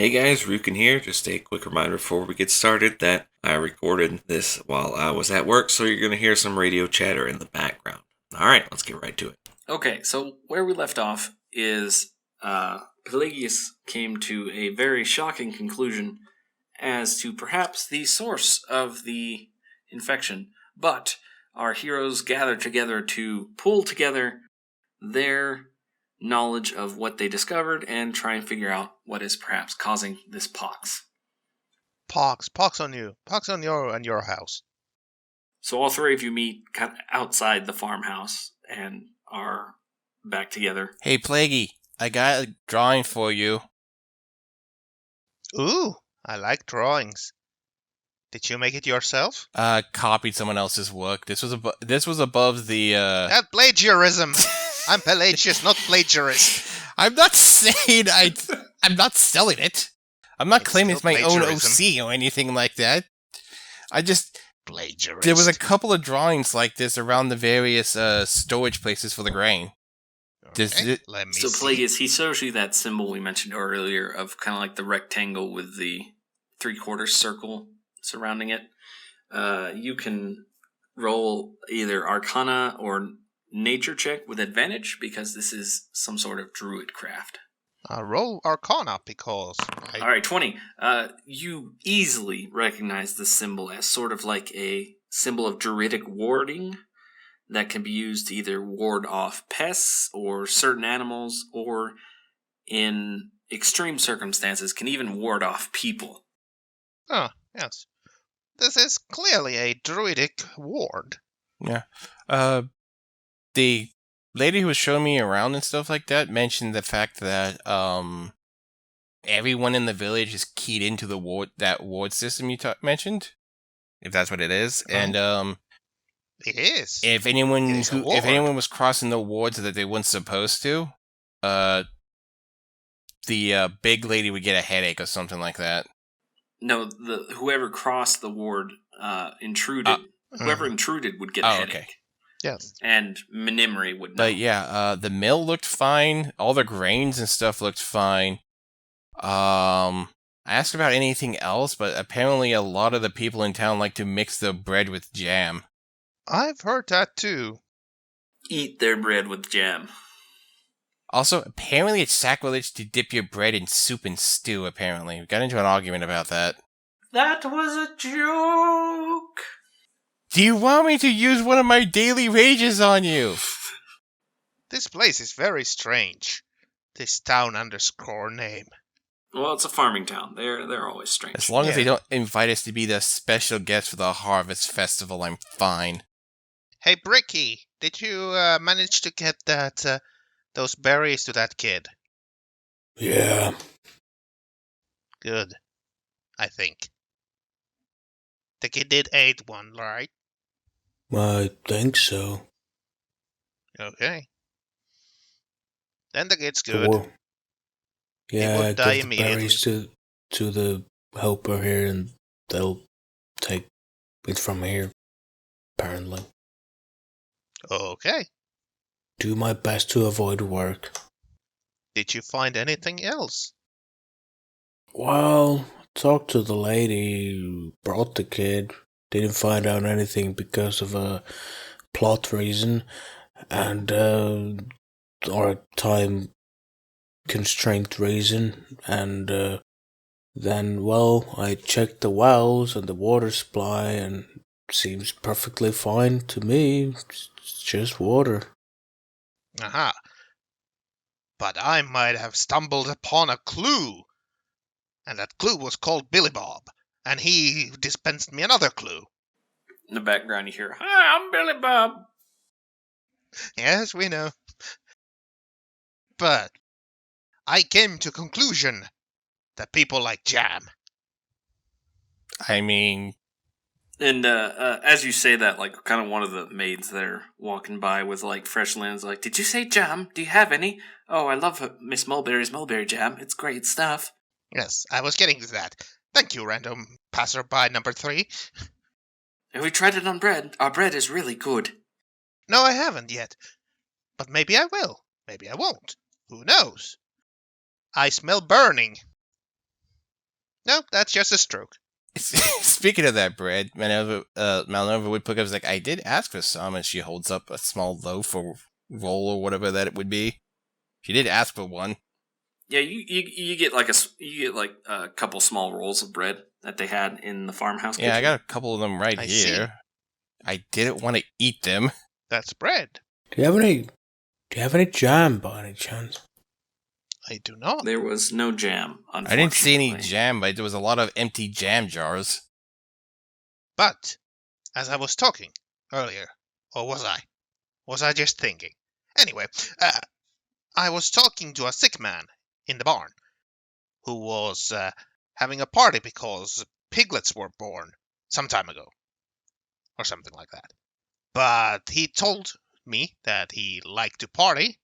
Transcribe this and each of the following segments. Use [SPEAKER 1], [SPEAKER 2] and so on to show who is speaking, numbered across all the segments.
[SPEAKER 1] Hey guys, Rukin here. Just a quick reminder before we get started that I recorded this while I was at work, so you're going to hear some radio chatter in the background. Alright, let's get right to it.
[SPEAKER 2] Okay, so where we left off is Pelagius came to a very shocking conclusion as to perhaps the source of the infection, but our heroes gather together to pull together their knowledge of what they discovered and try and figure out what is perhaps causing this pox.
[SPEAKER 3] Pox on you. Pox on your house.
[SPEAKER 2] So all three of you meet kind of outside the farmhouse and are back together.
[SPEAKER 4] Hey, Plaguey, I got a drawing for you.
[SPEAKER 3] Ooh, I like drawings. Did you make it yourself?
[SPEAKER 4] Copied someone else's work. This was above the.
[SPEAKER 3] That plagiarism. I'm Pelagius, not plagiarist.
[SPEAKER 4] I'm not saying I'm not selling it. I'm not claiming it's my own OC or anything like that. I just
[SPEAKER 3] plagiarist.
[SPEAKER 4] There was a couple of drawings like this around the various storage places for the grain.
[SPEAKER 3] Okay, let me
[SPEAKER 2] see.
[SPEAKER 3] So
[SPEAKER 2] Plagueis, he shows you that symbol we mentioned earlier of kind of like the rectangle with the 3/4 circle surrounding it. You can roll either Arcana or Nature check with advantage because this is some sort of druid craft.
[SPEAKER 3] Roll Arcana because...
[SPEAKER 2] Alright, 20. You easily recognize this symbol as sort of like a symbol of druidic warding that can be used to either ward off pests or certain animals, or in extreme circumstances can even ward off people.
[SPEAKER 3] Oh, yes. This is clearly a druidic ward.
[SPEAKER 4] Yeah. The lady who was showing me around and stuff like that mentioned the fact that everyone in the village is keyed into the ward system you mentioned, if that's what it is. Oh. And
[SPEAKER 3] it is.
[SPEAKER 4] If anyone was crossing the wards that they weren't supposed to, the big lady would get a headache or something like that.
[SPEAKER 2] No, whoever crossed the ward intruded. Whoever intruded would get a headache.
[SPEAKER 4] Okay.
[SPEAKER 3] Yes.
[SPEAKER 2] And Minimri would know.
[SPEAKER 4] But yeah, the mill looked fine. All the grains and stuff looked fine. I asked about anything else, but apparently a lot of the people in town like to mix the bread with jam.
[SPEAKER 3] I've heard that too.
[SPEAKER 2] Eat their bread with jam.
[SPEAKER 4] Also, apparently it's sacrilege to dip your bread in soup and stew, apparently. We got into an argument about that.
[SPEAKER 2] That was a joke!
[SPEAKER 4] Do you want me to use one of my daily wages on you?
[SPEAKER 3] This place is very strange. This town _ name.
[SPEAKER 2] Well, it's a farming town. They're always strange.
[SPEAKER 4] As long as they don't invite us to be the special guest for the Harvest Festival, I'm fine.
[SPEAKER 3] Hey, Bricky, did you manage to get those berries to that kid?
[SPEAKER 5] Yeah.
[SPEAKER 3] Good, I think. The kid did eat one, right?
[SPEAKER 5] I think so.
[SPEAKER 3] Okay. Then the kid's good.
[SPEAKER 5] Yeah, I give the berries to the helper here, and they'll take it from here, apparently.
[SPEAKER 3] Okay.
[SPEAKER 5] Do my best to avoid work.
[SPEAKER 3] Did you find anything else?
[SPEAKER 5] Well, talked to the lady who brought the kid. Didn't find out anything because of a plot reason and or a time constraint reason. And then, well, I checked the wells and the water supply, and it seems perfectly fine to me. It's just water.
[SPEAKER 3] Aha. But I might have stumbled upon a clue. And that clue was called Billy Bob. And he dispensed me another clue.
[SPEAKER 2] In the background you hear, "Hi, I'm Billy Bob."
[SPEAKER 3] Yes, we know. But I came to conclusion that people like jam.
[SPEAKER 4] I mean...
[SPEAKER 2] And as you say that, like, kind of one of the maids there walking by with, like, fresh lens, like, "Did you say jam? Do you have any? Oh, I love Miss Mulberry's mulberry jam. It's great stuff."
[SPEAKER 3] Yes, I was getting to that. Thank you, random passerby number 3.
[SPEAKER 2] Have we tried it on bread? Our bread is really good.
[SPEAKER 3] No, I haven't yet. But maybe I will. Maybe I won't. Who knows? I smell burning. No, that's just a stroke.
[SPEAKER 4] Speaking of that bread, Malnova Woodpecker was like, I did ask for some, and she holds up a small loaf or roll or whatever that it would be. She did ask for one.
[SPEAKER 2] Yeah, you get like a couple small rolls of bread that they had in the farmhouse.
[SPEAKER 4] Yeah, I
[SPEAKER 2] kitchen.
[SPEAKER 4] got a couple of them right
[SPEAKER 3] I
[SPEAKER 4] here.
[SPEAKER 3] see.
[SPEAKER 4] I didn't want to eat them.
[SPEAKER 3] That's bread.
[SPEAKER 5] Do you have any jam by any chance?
[SPEAKER 3] I do not.
[SPEAKER 2] There was no jam.
[SPEAKER 4] I didn't see any
[SPEAKER 2] unfortunately.
[SPEAKER 4] jam, but there was a lot of empty jam jars.
[SPEAKER 3] But, as I was talking earlier, or was I? Was I just thinking? Anyway, I was talking to a sick man in the barn who was having a party because piglets were born some time ago, or something like that. But he told me that he liked to party.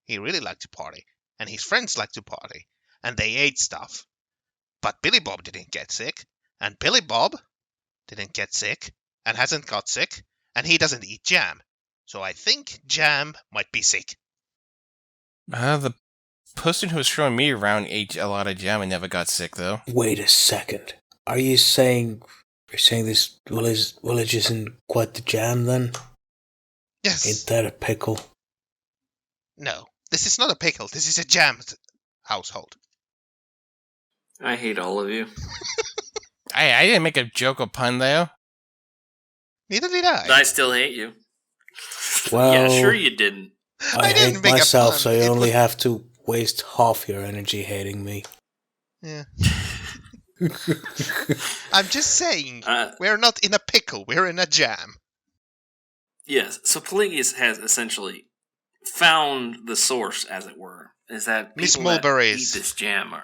[SPEAKER 3] He really liked to party, and his friends liked to party, and they ate stuff. But Billy Bob didn't get sick, and Billy Bob didn't get sick, and hasn't got sick, and he doesn't eat jam. So I think Jam might be sick.
[SPEAKER 4] The person who was showing me around ate a lot of jam and never got sick, though.
[SPEAKER 5] Wait a second. Are you saying this village isn't quite the jam then?
[SPEAKER 3] Yes.
[SPEAKER 5] Ain't that a pickle?
[SPEAKER 3] No, this is not a pickle. This is a jammed household.
[SPEAKER 2] I hate all of you.
[SPEAKER 4] I didn't make a joke or pun, though.
[SPEAKER 3] Neither did I.
[SPEAKER 2] I still hate you.
[SPEAKER 5] Well,
[SPEAKER 2] yeah, sure you didn't.
[SPEAKER 5] I
[SPEAKER 3] didn't
[SPEAKER 5] hate
[SPEAKER 3] make a
[SPEAKER 5] myself,
[SPEAKER 3] pun.
[SPEAKER 5] so you
[SPEAKER 3] It
[SPEAKER 5] only
[SPEAKER 3] was-
[SPEAKER 5] have to waste half your energy hating me.
[SPEAKER 3] Yeah. I'm just saying,
[SPEAKER 2] Uh,
[SPEAKER 3] we're not in a pickle. We're in a jam.
[SPEAKER 2] yes, so Pelagius has essentially found the source, as it were. Is that
[SPEAKER 3] Miss
[SPEAKER 2] people that
[SPEAKER 3] Mulberry's.
[SPEAKER 2] eat this jam, or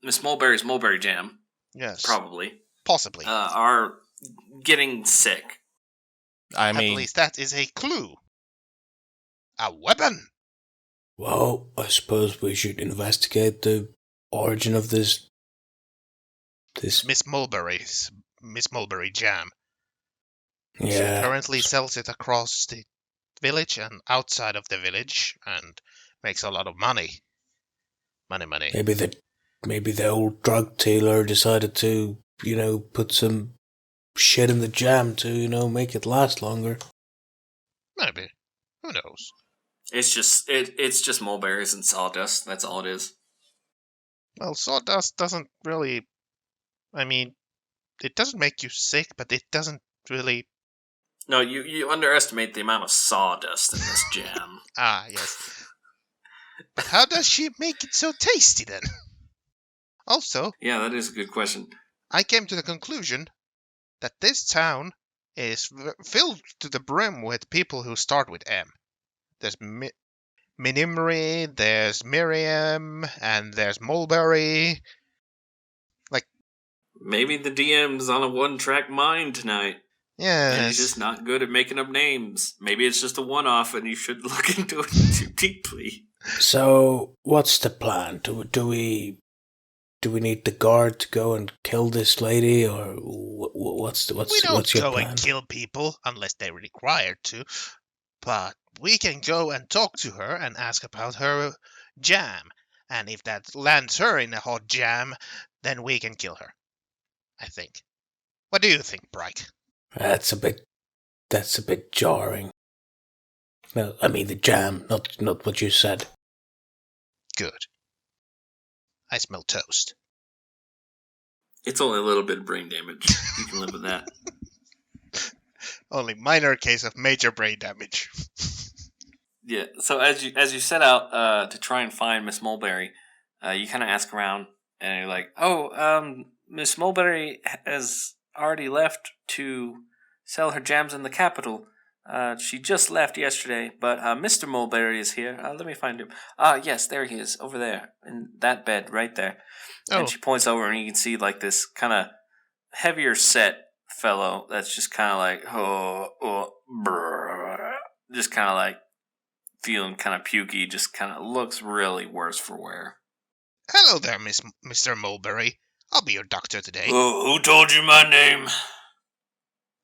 [SPEAKER 2] Miss Mulberry's mulberry jam,
[SPEAKER 3] Yes.
[SPEAKER 2] probably,
[SPEAKER 3] Possibly.
[SPEAKER 2] are getting sick.
[SPEAKER 4] I
[SPEAKER 3] At
[SPEAKER 4] mean,
[SPEAKER 3] least that is a clue. A weapon.
[SPEAKER 5] Well, I suppose we should investigate the origin of this.
[SPEAKER 3] Miss Mulberry jam. She
[SPEAKER 5] Yeah.
[SPEAKER 3] currently sells it across the village and outside of the village and makes a lot of money. Money.
[SPEAKER 5] Maybe the old drug dealer decided to, put some shit in the jam to, make it last longer.
[SPEAKER 3] Maybe. Who knows?
[SPEAKER 2] It's just mulberries and sawdust. That's all it is.
[SPEAKER 3] Well, sawdust doesn't really... I mean, it doesn't make you sick, but it doesn't really...
[SPEAKER 2] No, you underestimate the amount of sawdust in this jam.
[SPEAKER 3] Ah, yes. But how does she make it so tasty, then? Also,
[SPEAKER 2] Yeah, that is a good question.
[SPEAKER 3] I came to the conclusion that this town is filled to the brim with people who start with M. There's Minimri, there's Miriam, and there's Mulberry.
[SPEAKER 2] Maybe the DM's on a one-track mind tonight.
[SPEAKER 3] Yes.
[SPEAKER 2] And he's just not good at making up names. Maybe it's just a one-off and you should look into it too deeply.
[SPEAKER 5] So, what's the plan? Do we need the guard to go and kill this lady, or what's
[SPEAKER 3] We
[SPEAKER 5] your
[SPEAKER 3] don't go
[SPEAKER 5] plan?
[SPEAKER 3] and kill people unless they're required to, but we can go and talk to her and ask about her jam. And if that lands her in a hot jam, then we can kill her. I think. What do you think, Bryke?
[SPEAKER 5] That's a bit jarring. No, I mean the jam, not what you said.
[SPEAKER 3] Good. I smell toast.
[SPEAKER 2] It's only a little bit of brain damage. You can live with that.
[SPEAKER 3] Only minor case of major brain damage.
[SPEAKER 2] Yeah. So as you set out to try and find Miss Mulberry, you kind of ask around, and you're like, "Oh, Miss Mulberry has already left to sell her jams in the capital. She just left yesterday, but Mr. Mulberry is here. Let me find him. Yes, there he is, over there, in that bed right there."
[SPEAKER 3] Oh,
[SPEAKER 2] And she points over, and you can see like this kind of heavier set fellow that's just kind of like, just kind of like feeling kind of pukey, just kind of looks really worse for wear.
[SPEAKER 3] hello there, Mr. Mulberry. I'll be your doctor today.
[SPEAKER 2] Who told you my name?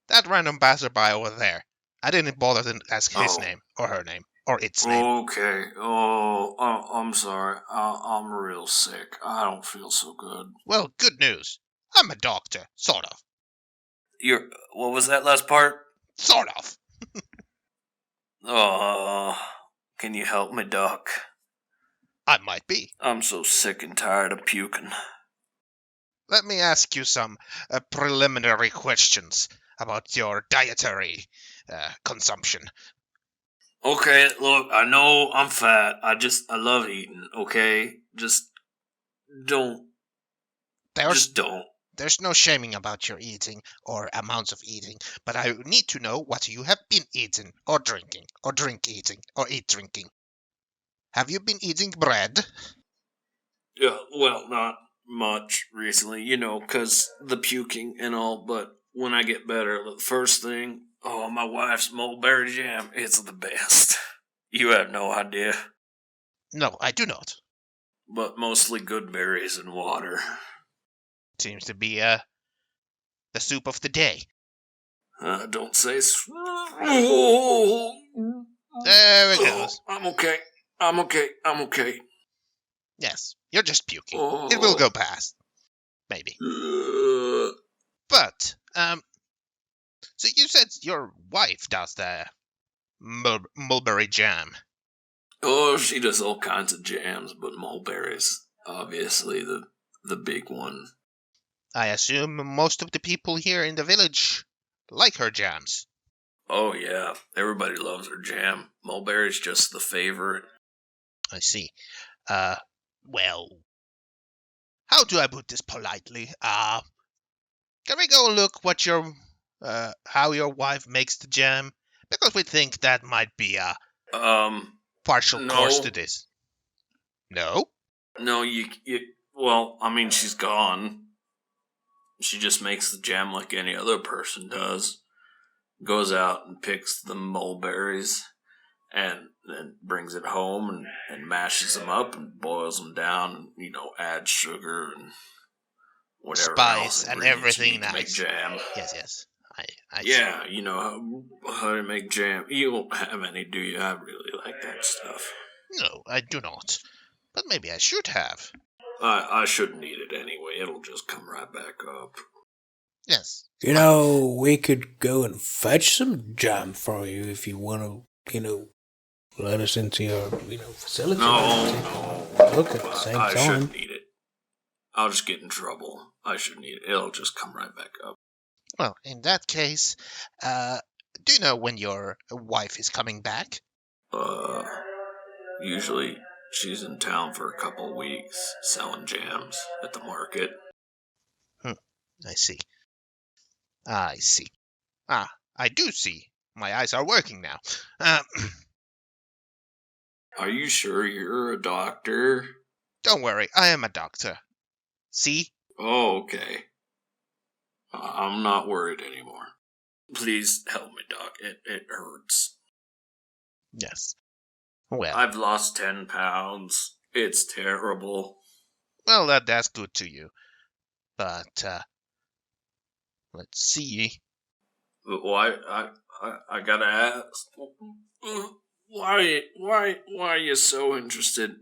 [SPEAKER 3] That random passerby over there. I didn't bother to ask his
[SPEAKER 2] Oh.
[SPEAKER 3] name, or her name, or its name.
[SPEAKER 2] Okay. Oh, I'm sorry. I'm real sick. I don't feel so good.
[SPEAKER 3] Well, good news. I'm a doctor, sort of.
[SPEAKER 2] What was that last part?
[SPEAKER 3] Sort of.
[SPEAKER 2] Oh, can you help me, Doc?
[SPEAKER 3] I might be.
[SPEAKER 2] I'm so sick and tired of puking.
[SPEAKER 3] Let me ask you some preliminary questions about your dietary consumption.
[SPEAKER 2] Okay, look, I know I'm fat. I love eating, okay? Just don't.
[SPEAKER 3] There's no shaming about your eating or amounts of eating, but I need to know what you have been eating or drinking or drink eating or eat drinking. Have you been eating bread?
[SPEAKER 2] Yeah, well, not much recently, 'cause the puking and all, but when I get better, the first thing, my wife's mulberry jam, it's the best. You have no idea.
[SPEAKER 3] No, I do not.
[SPEAKER 2] But mostly good berries and water.
[SPEAKER 3] Seems to be the soup of the day.
[SPEAKER 2] Don't say...
[SPEAKER 3] There it goes.
[SPEAKER 2] I'm okay.
[SPEAKER 3] Yes, you're just puking. It will go past. Maybe. But, so you said your wife does the mulberry jam.
[SPEAKER 2] Oh, she does all kinds of jams, but mulberries, obviously the big one.
[SPEAKER 3] I assume most of the people here in the village like her jams.
[SPEAKER 2] Oh yeah, everybody loves her jam. Mulberry's just the favorite.
[SPEAKER 3] I see. Well, how do I put this politely? Can we go look what how your wife makes the jam? Because we think that might be a partial
[SPEAKER 2] no.
[SPEAKER 3] course to this. No?
[SPEAKER 2] No, well, I mean, she's gone. She just makes the jam like any other person does. Goes out and picks the mulberries and then brings it home and mashes them up and boils them down and, adds sugar and whatever
[SPEAKER 3] Spice
[SPEAKER 2] else
[SPEAKER 3] and
[SPEAKER 2] ingredients you
[SPEAKER 3] everything
[SPEAKER 2] need to make
[SPEAKER 3] nice.
[SPEAKER 2] jam.
[SPEAKER 3] Yes. I
[SPEAKER 2] Yeah, you know how to make jam. You don't have any, do you? I really like that stuff.
[SPEAKER 3] No, I do not. But maybe I should have.
[SPEAKER 2] I shouldn't eat it anyway. It'll just come right back up.
[SPEAKER 3] Yes.
[SPEAKER 5] We could go and fetch some jam for you if you want to, let us into your, facility.
[SPEAKER 2] No.
[SPEAKER 5] Look at the same
[SPEAKER 2] I
[SPEAKER 5] time.
[SPEAKER 2] shouldn't eat it. I'll just get in trouble. I shouldn't eat it. It'll just come right back up.
[SPEAKER 3] Well, in that case, do you know when your wife is coming back?
[SPEAKER 2] Usually she's in town for a couple weeks selling jams at the market.
[SPEAKER 3] I see. I do see. My eyes are working now.
[SPEAKER 2] Are you sure you're a doctor?
[SPEAKER 3] Don't worry, I am a doctor. See?
[SPEAKER 2] Oh, okay. I'm not worried anymore. Please help me, Doc. It hurts.
[SPEAKER 3] Yes. Well,
[SPEAKER 2] I've lost 10 pounds. It's terrible.
[SPEAKER 3] well, that's good to you. But, let's see.
[SPEAKER 2] But why? I gotta ask. Why are you so interested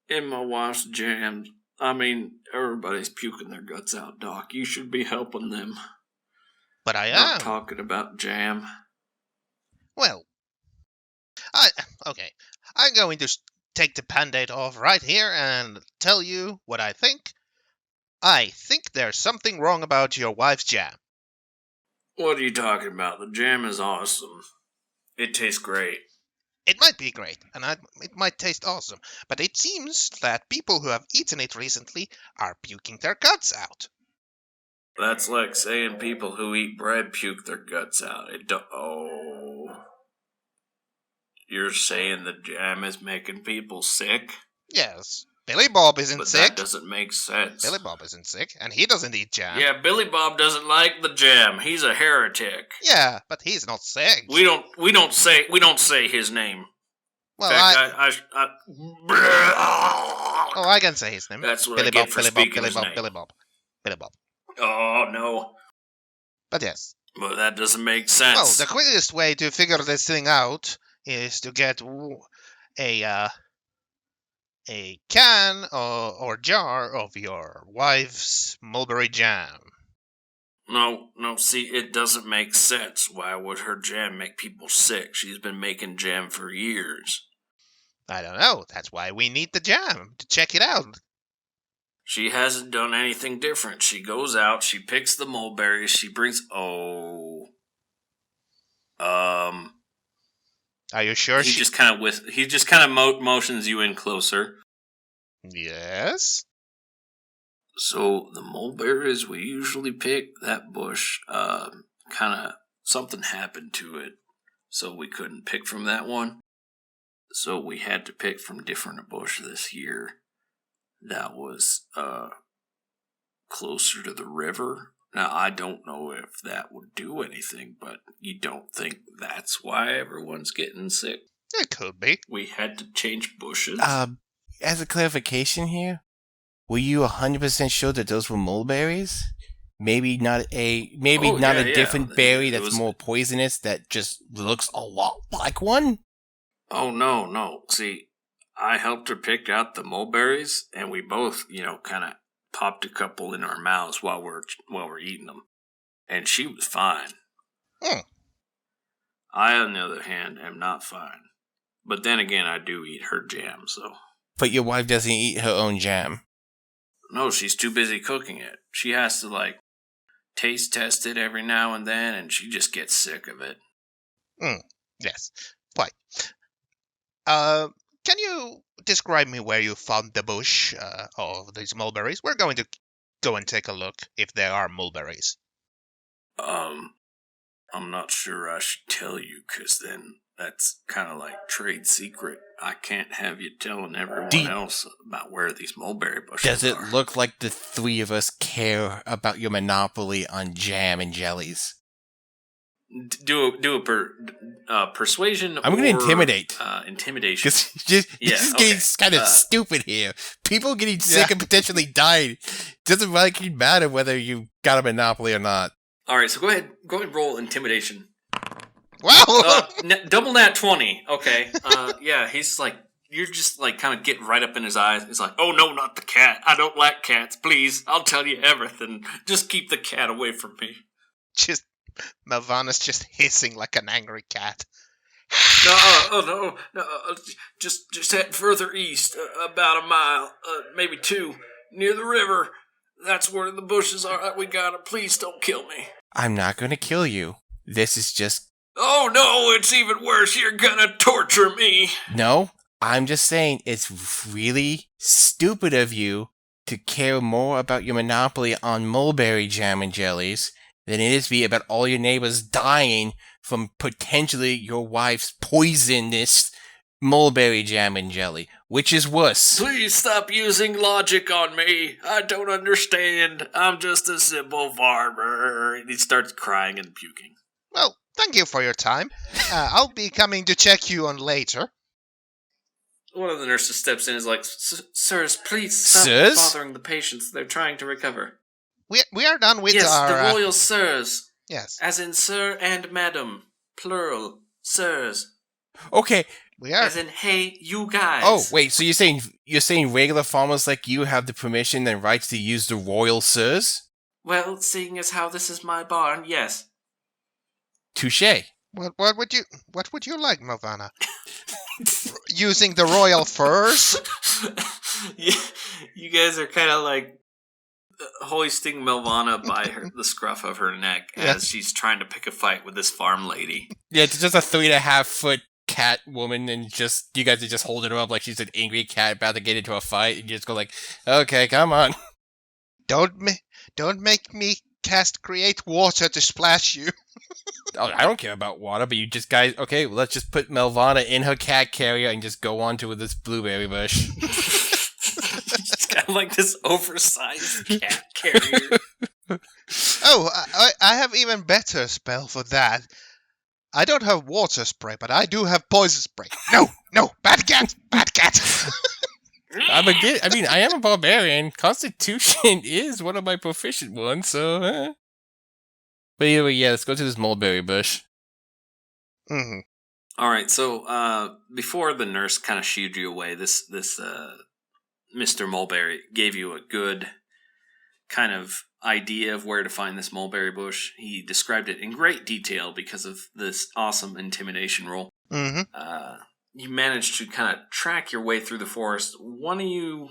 [SPEAKER 2] in my wife's jams? I mean, everybody's puking their guts out, Doc. You should be helping them.
[SPEAKER 3] But I
[SPEAKER 2] Not
[SPEAKER 3] am.
[SPEAKER 2] talking about jam.
[SPEAKER 3] Well, okay. I'm going to take the Band-Aid off right here and tell you what I think. I think there's something wrong about your wife's jam.
[SPEAKER 2] What are you talking about? The jam is awesome. It tastes great.
[SPEAKER 3] It might be great, and it might taste awesome, but it seems that people who have eaten it recently are puking their guts out.
[SPEAKER 2] That's like saying people who eat bread puke their guts out. You're saying the jam is making people sick?
[SPEAKER 3] Yes, Billy Bob isn't
[SPEAKER 2] But
[SPEAKER 3] sick.
[SPEAKER 2] that doesn't make sense.
[SPEAKER 3] Billy Bob isn't sick, and he doesn't eat jam.
[SPEAKER 2] Yeah, Billy Bob doesn't like the jam. He's a heretic.
[SPEAKER 3] Yeah, but he's not sick.
[SPEAKER 2] We don't say his name.
[SPEAKER 3] Well,
[SPEAKER 2] In fact,
[SPEAKER 3] I can say his name.
[SPEAKER 2] That's what
[SPEAKER 3] Billy
[SPEAKER 2] I get
[SPEAKER 3] Bob,
[SPEAKER 2] for
[SPEAKER 3] Billy Bob,
[SPEAKER 2] speaking
[SPEAKER 3] Billy
[SPEAKER 2] his
[SPEAKER 3] Bob,
[SPEAKER 2] name.
[SPEAKER 3] Billy Bob, Billy Bob.
[SPEAKER 2] Oh no,
[SPEAKER 3] But yes.
[SPEAKER 2] but that doesn't make
[SPEAKER 3] Well,
[SPEAKER 2] sense.
[SPEAKER 3] the quickest way to figure this thing out is to get a can or jar of your wife's mulberry jam.
[SPEAKER 2] No, see, it doesn't make sense. Why would her jam make people sick? She's been making jam for years.
[SPEAKER 3] I don't know. That's why we need the jam, to check it out.
[SPEAKER 2] She hasn't done anything different. She goes out, she picks the mulberries, she brings...
[SPEAKER 3] Are you sure
[SPEAKER 2] He just kind of motions you in closer.
[SPEAKER 3] Yes?
[SPEAKER 2] So the mulberries we usually pick, that bush, kind of something happened to it, so we couldn't pick from that one. So we had to pick from different bush this year. That was closer to the river. Now I don't know if that would do anything, but you don't think that's why everyone's getting sick?
[SPEAKER 3] It could be.
[SPEAKER 2] We had to change bushes.
[SPEAKER 4] As a clarification here, were you 100% sure that those were mulberries? Maybe not a different berry that's more poisonous that just looks a lot like one?
[SPEAKER 2] Oh, no. See, I helped her pick out the mulberries, and we both, kind of popped a couple in our mouths while we're eating them. And she was fine. I, on the other hand, am not fine. But then again, I do eat her jam, so...
[SPEAKER 4] But your wife doesn't eat her own jam.
[SPEAKER 2] No, she's too busy cooking it. She has to, taste test it every now and then, and she just gets sick of it.
[SPEAKER 3] Yes, quite. Can you describe me where you found the bush of these mulberries? We're going to go and take a look if there are mulberries.
[SPEAKER 2] I'm not sure I should tell you, because then that's kind of like trade secret. I can't have you telling everyone else about where these mulberry bushes
[SPEAKER 4] Does it
[SPEAKER 2] are.
[SPEAKER 4] look like the three of us care about your monopoly on jam and jellies?
[SPEAKER 2] Do a persuasion.
[SPEAKER 4] I'm going to intimidate.
[SPEAKER 2] Intimidation.
[SPEAKER 4] Because this is getting kind of stupid here. People getting sick and potentially dying. Doesn't really matter whether you got a monopoly or not.
[SPEAKER 2] All right, so go ahead and roll intimidation.
[SPEAKER 3] Wow!
[SPEAKER 2] Double nat 20. Okay. Yeah, he's like, you're just kind of getting right up in his eyes. He's like, oh no, not the cat. I don't like cats. Please, I'll tell you everything. Just keep the cat away from me.
[SPEAKER 3] Melvana's just hissing like an angry cat.
[SPEAKER 2] No. Just head further east, about a mile, maybe 2, near the river. That's where the bushes are. We got it. Please don't kill me.
[SPEAKER 4] I'm not going to kill you. This is just...
[SPEAKER 2] Oh no, it's even worse. You're gonna torture me.
[SPEAKER 4] No, I'm just saying it's really stupid of you to care more about your monopoly on mulberry jam and jellies than it is to be about all your neighbors dying from potentially your wife's poisonous mulberry jam and jelly. Which is worse?
[SPEAKER 2] Please stop using logic on me. I don't understand. I'm just a simple farmer. And he starts crying and puking.
[SPEAKER 3] Well, thank you for your time. I'll be coming to check you on later.
[SPEAKER 2] One of the nurses steps in and is like, Sirs, please stop bothering the patients. They're trying to recover.
[SPEAKER 3] We are done with
[SPEAKER 2] our...
[SPEAKER 3] Yes,
[SPEAKER 2] the royal sirs.
[SPEAKER 3] Yes.
[SPEAKER 2] As in sir and madam. Plural. Sirs.
[SPEAKER 4] Okay.
[SPEAKER 3] We are.
[SPEAKER 2] As in, hey, you guys.
[SPEAKER 4] Oh, wait, so you're saying regular farmers like you have the permission and rights to use the royal sirs?
[SPEAKER 2] Well, seeing as how this is my barn, yes.
[SPEAKER 4] Touché.
[SPEAKER 3] What would you like, Melvana? Using the royal furs?
[SPEAKER 2] You guys are kind of like hoisting Melvana by the scruff of her neck as she's trying to pick a fight with this farm lady.
[SPEAKER 4] Yeah, it's just a 3.5-foot cat woman, and just you guys are just holding her up like she's an angry cat about to get into a fight, and you just go like, okay, come on.
[SPEAKER 3] Don't make me create water to splash you.
[SPEAKER 4] Oh, I don't care about water, but you just guys, okay, well, let's just put Melvana in her cat carrier and just go on to this blueberry bush.
[SPEAKER 2] It's kind of like this oversized cat carrier.
[SPEAKER 3] Oh, I have even better spell for that. I don't have water spray, but I do have poison spray. No, bad cat.
[SPEAKER 4] I am a barbarian. Constitution is one of my proficient ones, so... But anyway, yeah, let's go to this mulberry bush.
[SPEAKER 3] Mm-hmm.
[SPEAKER 2] All right, so before the nurse kind of shooed you away, this Mr. Mulberry gave you a good kind of idea of where to find this mulberry bush. He described it in great detail because of this awesome intimidation roll.
[SPEAKER 3] Mm-hmm.
[SPEAKER 2] You managed to kind of track your way through the forest. One of you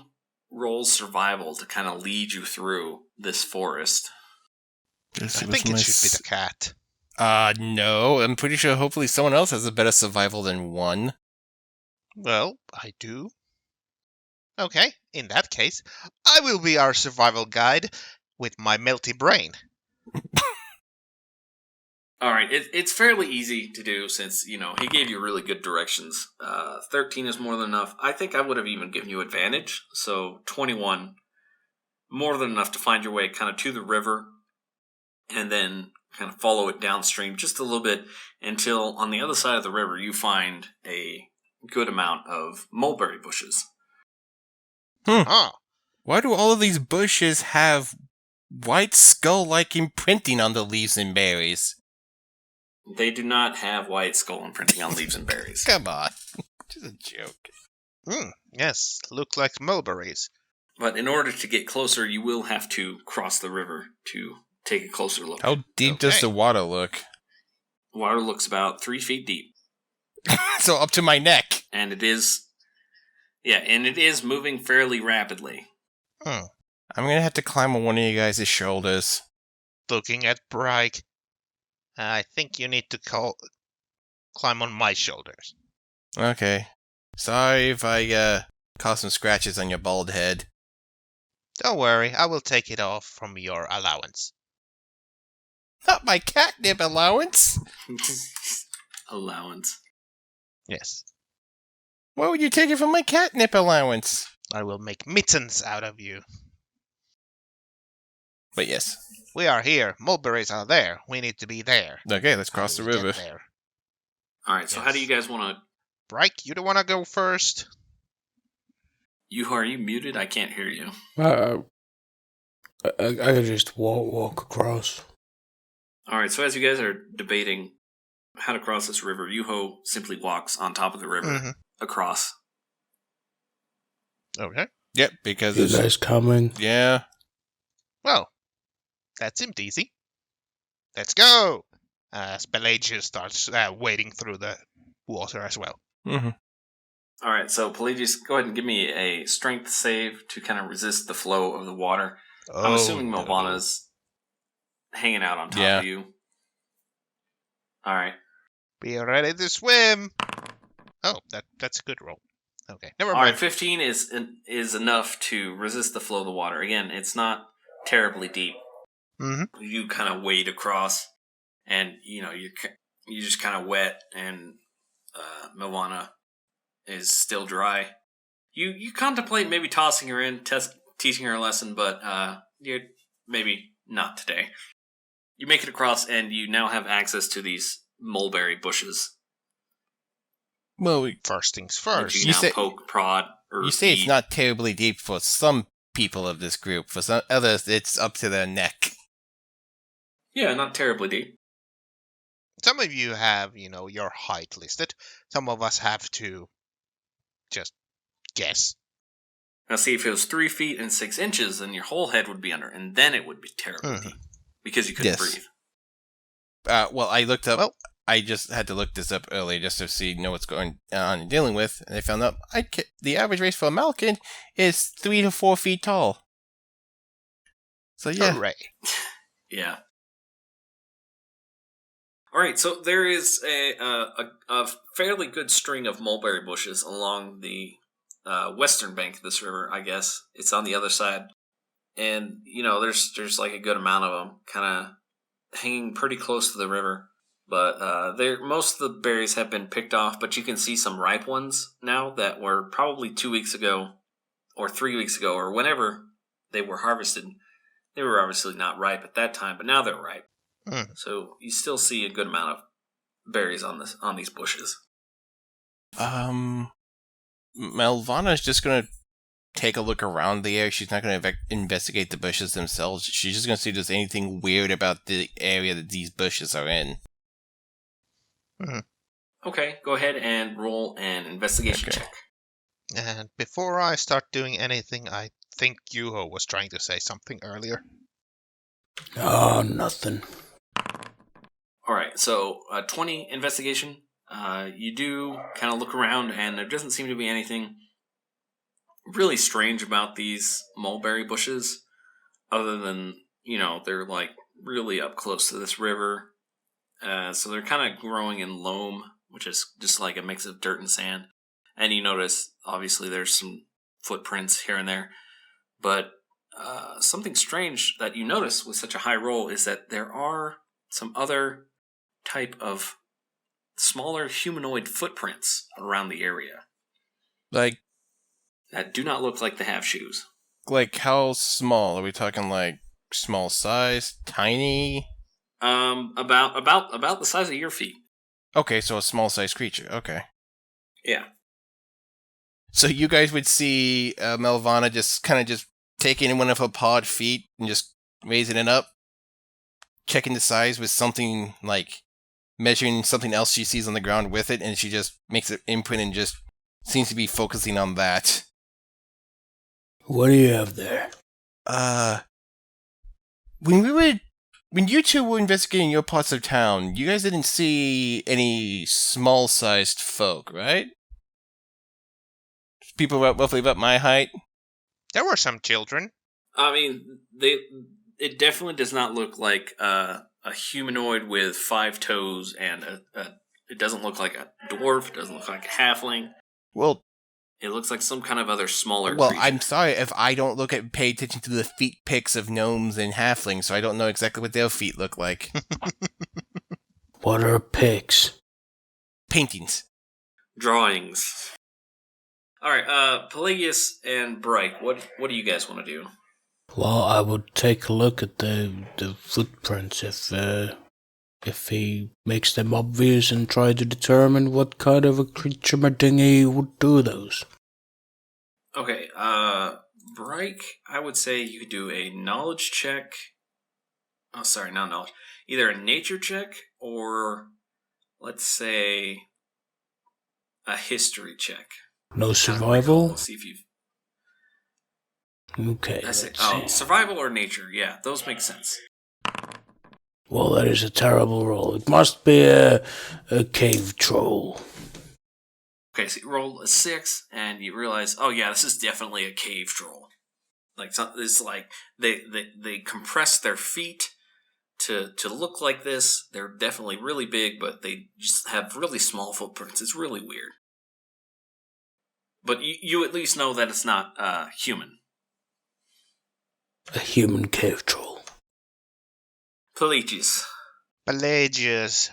[SPEAKER 2] rolls survival to kind of lead you through this forest.
[SPEAKER 3] I think it should be the cat.
[SPEAKER 4] No. I'm pretty sure hopefully someone else has a better survival than 1.
[SPEAKER 3] Well, I do. Okay, in that case, I will be our survival guide with my melty brain.
[SPEAKER 2] All right, it's fairly easy to do since, he gave you really good directions. 13 is more than enough. I think I would have even given you advantage. So 21, more than enough to find your way kind of to the river and then kind of follow it downstream just a little bit until on the other side of the river you find a good amount of mulberry bushes.
[SPEAKER 3] Oh,
[SPEAKER 4] Why do all of these bushes have white skull-like imprinting on the leaves and berries?
[SPEAKER 2] They do not have white skull imprinting on leaves and berries.
[SPEAKER 4] Come on. Just a joke.
[SPEAKER 3] yes, look like mulberries.
[SPEAKER 2] But in order to get closer, you will have to cross the river to take a closer look.
[SPEAKER 4] How deep does the water look?
[SPEAKER 2] Water looks about 3 feet deep.
[SPEAKER 4] So up to my neck.
[SPEAKER 2] And it is moving fairly rapidly.
[SPEAKER 3] Hmm.
[SPEAKER 4] I'm gonna have to climb on one of you guys' shoulders.
[SPEAKER 3] Looking at Bryke, I think you need to climb on my shoulders.
[SPEAKER 4] Okay. Sorry if I cause some scratches on your bald head.
[SPEAKER 3] Don't worry, I will take it off from your allowance.
[SPEAKER 4] Not my catnip allowance.
[SPEAKER 2] Allowance.
[SPEAKER 3] Yes.
[SPEAKER 4] Why would you take it from my catnip allowance?
[SPEAKER 3] I will make mittens out of you.
[SPEAKER 4] But yes.
[SPEAKER 3] We are here. Mulberries are there. We need to be there.
[SPEAKER 4] Okay, let's cross the
[SPEAKER 3] How do we
[SPEAKER 4] river.
[SPEAKER 3] get there?
[SPEAKER 2] All right, so how do you guys want to...
[SPEAKER 3] Bryke, you don't want to go first?
[SPEAKER 2] Are you muted? I can't hear you.
[SPEAKER 5] I could just walk across.
[SPEAKER 2] All right, so as you guys are debating how to cross this river, Yuho simply walks on top of the river across.
[SPEAKER 3] Okay.
[SPEAKER 4] Yep, because
[SPEAKER 5] You
[SPEAKER 4] it's...
[SPEAKER 5] guys coming?
[SPEAKER 4] Yeah.
[SPEAKER 3] Well, that seemed easy. Let's go! As Pelagius starts wading through the water as well.
[SPEAKER 4] Mm-hmm.
[SPEAKER 2] All right, so Pelagius, go ahead and give me a strength save to kind of resist the flow of the water. I'm assuming Milvana's hanging out on top of you. All right.
[SPEAKER 3] Be ready to swim! Oh, that's a good roll. Okay, never
[SPEAKER 2] All
[SPEAKER 3] mind.
[SPEAKER 2] right, 15 is enough to resist the flow of the water. Again, it's not terribly deep.
[SPEAKER 3] Mm-hmm.
[SPEAKER 2] You kind of wade across, and you're just kind of wet, and Milvana is still dry. You contemplate maybe tossing her in, teaching her a lesson, but you're maybe not today. You make it across, and you now have access to these mulberry bushes.
[SPEAKER 4] Well,
[SPEAKER 3] First things
[SPEAKER 2] Which
[SPEAKER 3] first.
[SPEAKER 2] you now poke, prod, or
[SPEAKER 4] you say
[SPEAKER 2] eat.
[SPEAKER 4] it's not terribly deep for some people of this group. For some others, it's up to their neck.
[SPEAKER 2] Yeah, not terribly deep.
[SPEAKER 3] Some of you have, your height listed. Some of us have to just guess.
[SPEAKER 2] Now, see, if it was 3 feet and 6 inches, then your whole head would be under, and then it would be terribly deep because you couldn't breathe.
[SPEAKER 4] Well, I looked up.
[SPEAKER 3] Well,
[SPEAKER 4] I just had to look this up earlier just to know what's going on and dealing with, and I found out the average race for a Malkin is 3 to 4 feet tall. So yeah,
[SPEAKER 3] hooray.
[SPEAKER 2] Yeah. All right, so there is a fairly good string of mulberry bushes along the western bank of this river. I guess it's on the other side, and there's like a good amount of them, kind of hanging pretty close to the river. But most of the berries have been picked off, but you can see some ripe ones now that were probably 2 weeks ago, or 3 weeks ago, or whenever they were harvested. They were obviously not ripe at that time, but now they're ripe. So you still see a good amount of berries on these bushes.
[SPEAKER 4] Melvana is just gonna take a look around the area. She's not gonna investigate the bushes themselves. She's just gonna see if there's anything weird about the area that these bushes are in.
[SPEAKER 2] Okay, go ahead and roll an investigation
[SPEAKER 4] Okay.
[SPEAKER 2] check.
[SPEAKER 3] And before I start doing anything, I think Yuho was trying to say something earlier.
[SPEAKER 5] Oh, nothing.
[SPEAKER 2] All right, so 20 investigation. You do kind of look around, and there doesn't seem to be anything really strange about these mulberry bushes, other than, they're like really up close to this river. So they're kind of growing in loam, which is just like a mix of dirt and sand. And you notice, obviously, there's some footprints here and there. But something strange that you notice with such a high roll is that there are some other type of smaller humanoid footprints around the area
[SPEAKER 4] Like
[SPEAKER 2] that do not look like they have shoes.
[SPEAKER 4] how small? Are we talking like small size, tiny?
[SPEAKER 2] About the size of your feet.
[SPEAKER 4] Okay, so a small size creature. Okay.
[SPEAKER 2] Yeah.
[SPEAKER 4] So you guys would see Melvana just taking one of her pawed feet and just raising it up, checking the size with something like measuring something else she sees on the ground with it, and she just makes an imprint and just seems to be focusing on that.
[SPEAKER 5] What do you have there?
[SPEAKER 4] When you two were investigating your parts of town, you guys didn't see any small-sized folk, right? People roughly about my height.
[SPEAKER 3] There were some children.
[SPEAKER 2] I mean, it definitely does not look like a humanoid with 5 toes, and it doesn't look like a dwarf. It doesn't look like a halfling.
[SPEAKER 4] Well,
[SPEAKER 2] It looks like some kind of other smaller
[SPEAKER 4] well,
[SPEAKER 2] creature.
[SPEAKER 4] I'm sorry if I don't pay attention to the feet pics of gnomes and halflings, so I don't know exactly what their feet look like.
[SPEAKER 5] What are pigs?
[SPEAKER 4] Paintings.
[SPEAKER 2] Drawings. All right, Pelagius and Bright, what do you guys want to do?
[SPEAKER 5] Well, I would take a look at the footprints if he makes them obvious and try to determine what kind of a creature Mardingy would do those.
[SPEAKER 2] Okay, Bright, I would say you could do a knowledge check. Oh, sorry, not knowledge. Either a nature check or, let's say, a history check.
[SPEAKER 5] No
[SPEAKER 2] Kind of
[SPEAKER 5] survival?
[SPEAKER 2] We'll see if you've...
[SPEAKER 5] Okay, let's see.
[SPEAKER 2] Survival or nature, yeah, those make sense.
[SPEAKER 5] Well, that is a terrible roll. It must be a cave troll.
[SPEAKER 2] Okay, so you roll a 6, and you realize, oh yeah, this is definitely a cave troll. Like, it's like they compress their feet to look like this. They're definitely really big, but they just have really small footprints. It's really weird. But you at least know that it's not human.
[SPEAKER 5] A human cave troll.
[SPEAKER 2] Pelagius.
[SPEAKER 3] Pelagius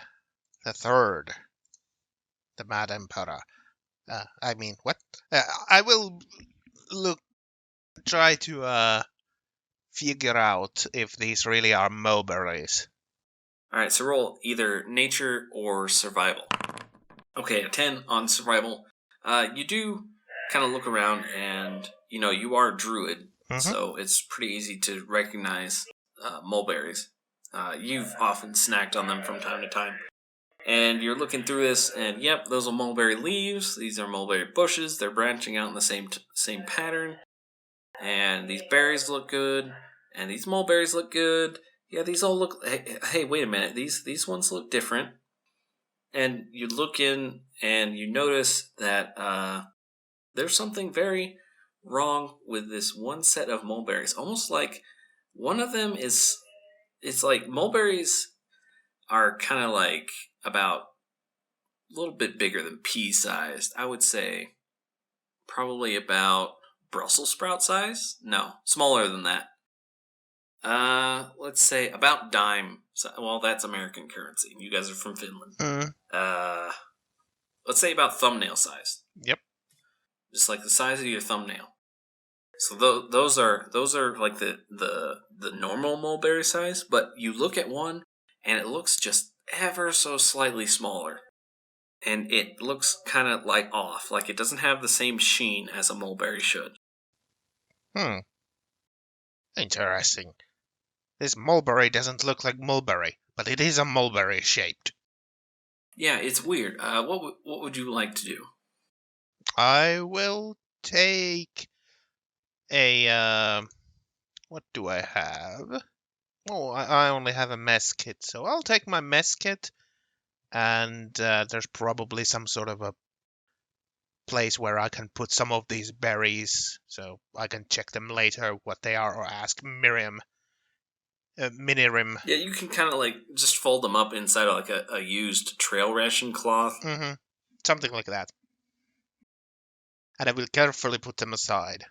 [SPEAKER 3] the Third, the Mad Emperor. What? I will try to figure out if these really are mulberries.
[SPEAKER 2] Alright, so roll either nature or survival. Okay, a 10 on survival. You do kind of look around, and, you are a druid, so it's pretty easy to recognize mulberries. You've often snacked on them from time to time. And you're looking through this, and yep, those are mulberry leaves. These are mulberry bushes. They're branching out in the same pattern. And these berries look good, and these mulberries look good. Yeah, these all look... Hey, wait a minute. These ones look different. And you look in, and you notice that there's something very wrong with this one set of mulberries. Almost like one of them is... It's like mulberries are kind of like about a little bit bigger than pea-sized. I would say probably about Brussels sprout size? No, smaller than that. Let's say about dime. Well, that's American currency. You guys are from Finland. Let's say about thumbnail size.
[SPEAKER 3] Yep.
[SPEAKER 2] Just like the size of your thumbnail. So those are like the normal mulberry size, but you look at one and it looks just ever so slightly smaller. And it looks kind of like off, like it doesn't have the same sheen as a mulberry should.
[SPEAKER 3] Interesting. This mulberry doesn't look like mulberry, but it is a mulberry shaped.
[SPEAKER 2] Yeah, it's weird. What would you like to do?
[SPEAKER 3] I will take a. What do I have? Oh, I only have a mess kit, so I'll take my mess kit. And there's probably some sort of a place where I can put some of these berries, so I can check them later what they are, or ask Miriam. Minirim.
[SPEAKER 2] Yeah, you can kind of like just fold them up inside of like a used trail ration cloth.
[SPEAKER 3] Mm-hmm. Something like that. And I will carefully put them aside.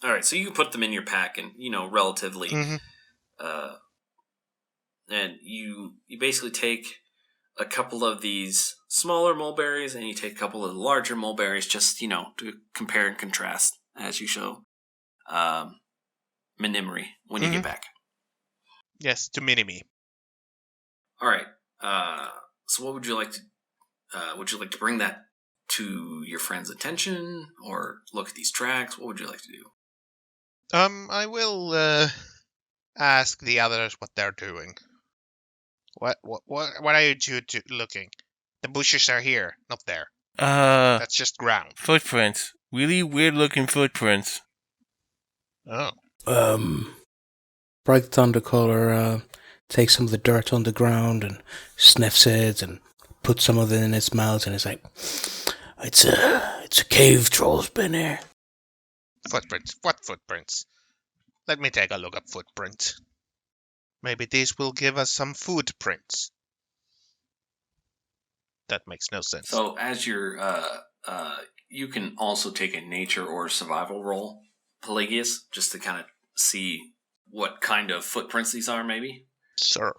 [SPEAKER 2] All right, so you can put them in your pack, and relatively,
[SPEAKER 3] Mm-hmm.
[SPEAKER 2] and you basically take a couple of these smaller mulberries, and you take a couple of the larger mulberries, just to compare and contrast as you show Minimri when you get back.
[SPEAKER 3] Yes, to Minimi.
[SPEAKER 2] All right. So, what would you like to? Would you like to bring that to your friend's attention, or look at these tracks? What would you like to do?
[SPEAKER 3] I will ask the others what they're doing. What are you two looking? The bushes are here, not there. That's just ground.
[SPEAKER 4] Footprints. Really weird looking footprints.
[SPEAKER 3] Oh.
[SPEAKER 5] Bright Thundercaller takes some of the dirt on the ground and sniffs it and puts some of it in its mouth, and it's like, it's a cave troll's been here.
[SPEAKER 3] Footprints. What footprints? Let me take a look at footprints. Maybe these will give us some footprints. That makes no sense.
[SPEAKER 2] So, as you're, you can also take a nature or survival roll, Pelagius, just to kind of see what kind of footprints these are, maybe.
[SPEAKER 3] Sir.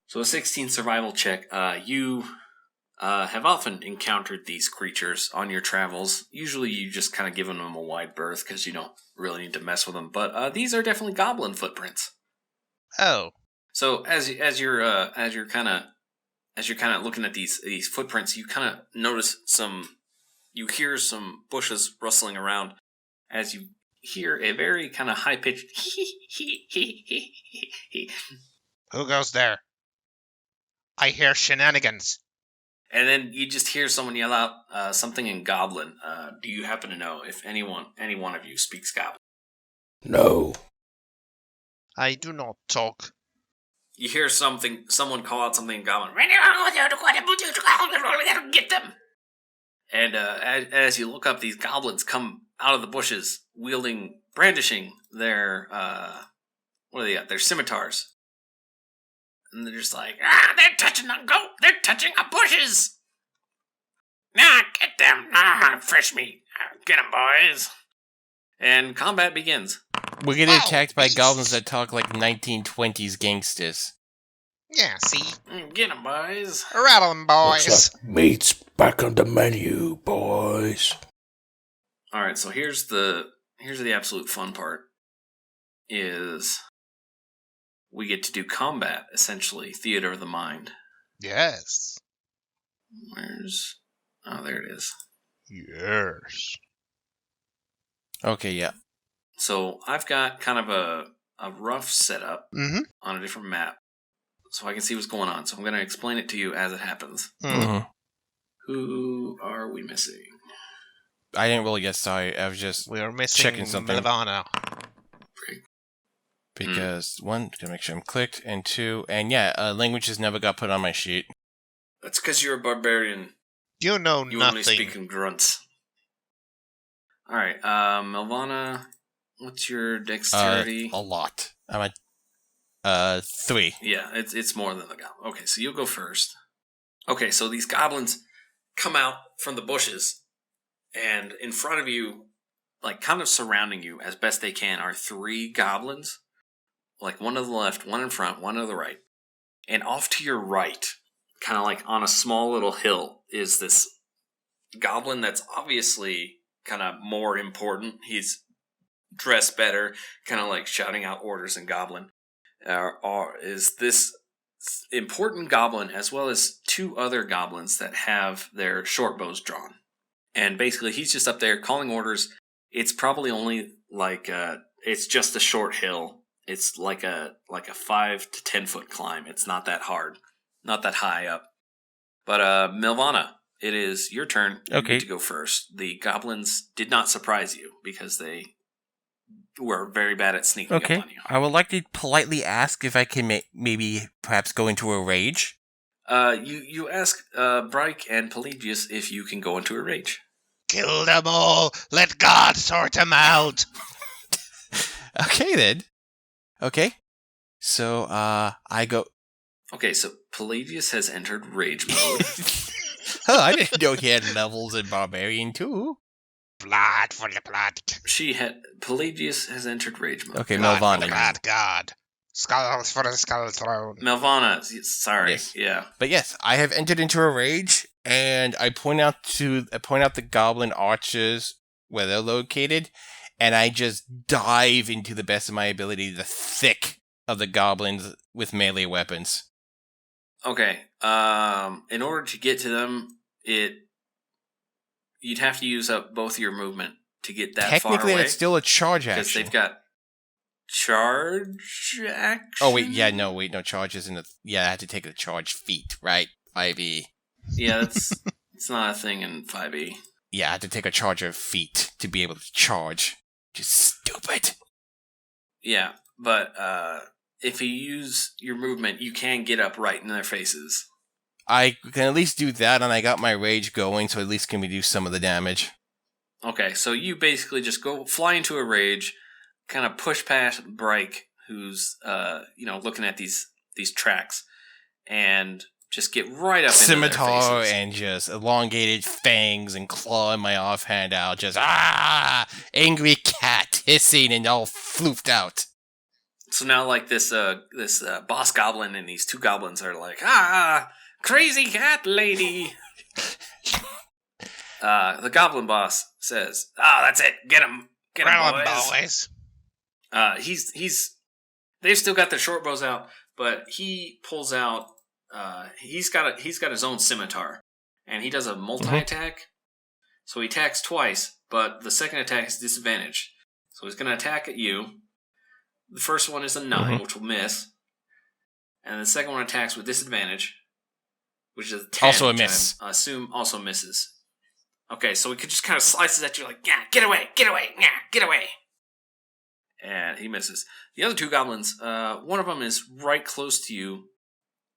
[SPEAKER 2] So, a 16 survival check. You have often encountered these creatures on your travels. Usually, you just kind of give them a wide berth because you don't really need to mess with them. But these are definitely goblin footprints.
[SPEAKER 3] Oh.
[SPEAKER 2] So, as you're kind of looking at these footprints, you kind of notice you hear some bushes rustling around as you hear a very kind of high pitched
[SPEAKER 3] Who goes there? I hear shenanigans.
[SPEAKER 2] and then you just hear someone yell out something in Goblin. Do you happen to know if any one of you speaks Goblin?
[SPEAKER 5] No.
[SPEAKER 3] I do not talk.
[SPEAKER 2] You hear someone call out something in Goblin. Get them! And as you look up, these goblins come out of the bushes, brandishing their what do they got? Their scimitars, and they're just like, they're touching the goat. They're touching the bushes. Get them! Fresh meat. Get them, boys. And combat begins.
[SPEAKER 4] We're getting attacked by goblins that talk like 1920s gangsters.
[SPEAKER 3] Yeah, see?
[SPEAKER 2] Get them, boys.
[SPEAKER 3] Rattle them, boys.
[SPEAKER 5] Looks like meat's back on the menu, boys.
[SPEAKER 2] All right, so here's the absolute fun part. Is we get to do combat, essentially, theater of the mind.
[SPEAKER 3] Yes.
[SPEAKER 2] Oh, there it is.
[SPEAKER 3] Yes.
[SPEAKER 4] Okay, yeah.
[SPEAKER 2] So I've got kind of a rough setup
[SPEAKER 3] Mm-hmm.
[SPEAKER 2] on a different map, so I can see what's going on. So I'm going to explain it to you as it happens.
[SPEAKER 4] Mm-hmm.
[SPEAKER 2] Who are we missing?
[SPEAKER 4] I didn't really get sorry. I was just
[SPEAKER 3] We are missing
[SPEAKER 4] checking something.
[SPEAKER 3] Melvana.
[SPEAKER 4] Because one, to make sure I'm clicked, and two, and yeah, languages never got put on my sheet.
[SPEAKER 2] That's because you're a barbarian.
[SPEAKER 3] You know
[SPEAKER 2] You
[SPEAKER 3] nothing.
[SPEAKER 2] only speak in grunts. All right, Melvana, what's your dexterity?
[SPEAKER 4] A lot. I'm at 3.
[SPEAKER 2] Yeah, it's more than the goblin. Okay, so you'll go first. Okay, so these goblins come out from the bushes, and in front of you, like kind of surrounding you as best they can, are 3 goblins. Like one to the left, one in front, one to the right. And off to your right, kind of like on a small little hill, is this goblin that's obviously kind of more important. He's dressed better, kind of like shouting out orders in Goblin. Is this important goblin as well as 2 other goblins that have their short bows drawn. And basically he's just up there calling orders. It's probably only like it's just a short hill. It's like a 5 to 10 foot climb. It's not that hard, not that high up. But Milvana, it is your turn. You
[SPEAKER 4] Okay.
[SPEAKER 2] get to go first. The goblins did not surprise you because they were very bad at sneaking up on you.
[SPEAKER 4] I would like to politely ask if I can maybe perhaps go into a rage.
[SPEAKER 2] You ask Bryke and Pelagius if you can go into a rage.
[SPEAKER 3] Kill them all. Let God sort them out.
[SPEAKER 4] Okay, then. Okay. So, I go...
[SPEAKER 2] Okay, so Pelagius has entered rage mode.
[SPEAKER 4] Oh, I didn't know he had levels in Barbarian, too.
[SPEAKER 3] Blood for the blood.
[SPEAKER 2] Pelagius has entered rage mode.
[SPEAKER 4] Okay,
[SPEAKER 3] Blood for
[SPEAKER 4] Melvana.
[SPEAKER 3] the blood god. Skulls for the skull throne.
[SPEAKER 2] Melvana, sorry.
[SPEAKER 4] Yes.
[SPEAKER 2] Yeah.
[SPEAKER 4] But yes, I have entered into a rage, and I point out the goblin archers where they're located, and I just dive into the best of my ability the thick of the goblins with melee weapons.
[SPEAKER 2] Okay. In order to get to them, you'd have to use up both your movement to get that far away.
[SPEAKER 4] Technically, it's still a charge
[SPEAKER 2] because
[SPEAKER 4] action.
[SPEAKER 2] they've got charge action.
[SPEAKER 4] Oh wait, no charge isn't I had to take a charge feat, right? 5e.
[SPEAKER 2] Yeah, it's not a thing in 5e.
[SPEAKER 4] Yeah, I had to take a charge of feat to be able to charge. Just stupid.
[SPEAKER 2] Yeah, but if you use your movement, you can get up right in their faces.
[SPEAKER 4] I can at least do that, and I got my rage going, so at least can reduce some of the damage.
[SPEAKER 2] Okay, so you basically just go fly into a rage, kind of push past Bryke, who's looking at these tracks, and just get right up into their
[SPEAKER 4] Scimitar
[SPEAKER 2] faces.
[SPEAKER 4] and just elongated fangs and claw in my offhand out, just angry cat hissing and all floofed out.
[SPEAKER 2] So now, like this boss goblin and these two goblins are like, crazy cat lady. The goblin boss says, that's it, get him, boys. They've still got their short bows out, but he pulls out. He's got his own scimitar, and he does a multi-attack. So he attacks twice, but the second attack is disadvantaged. So he's going to attack at you. The first one is a 9, which will miss, and the second one attacks with disadvantage, which is a 10.
[SPEAKER 4] Also a miss.
[SPEAKER 2] I assume also misses. Okay, so he could just kind of slices at you like, yeah, get away, yeah, get away. And he misses. The other two goblins, one of them is right close to you,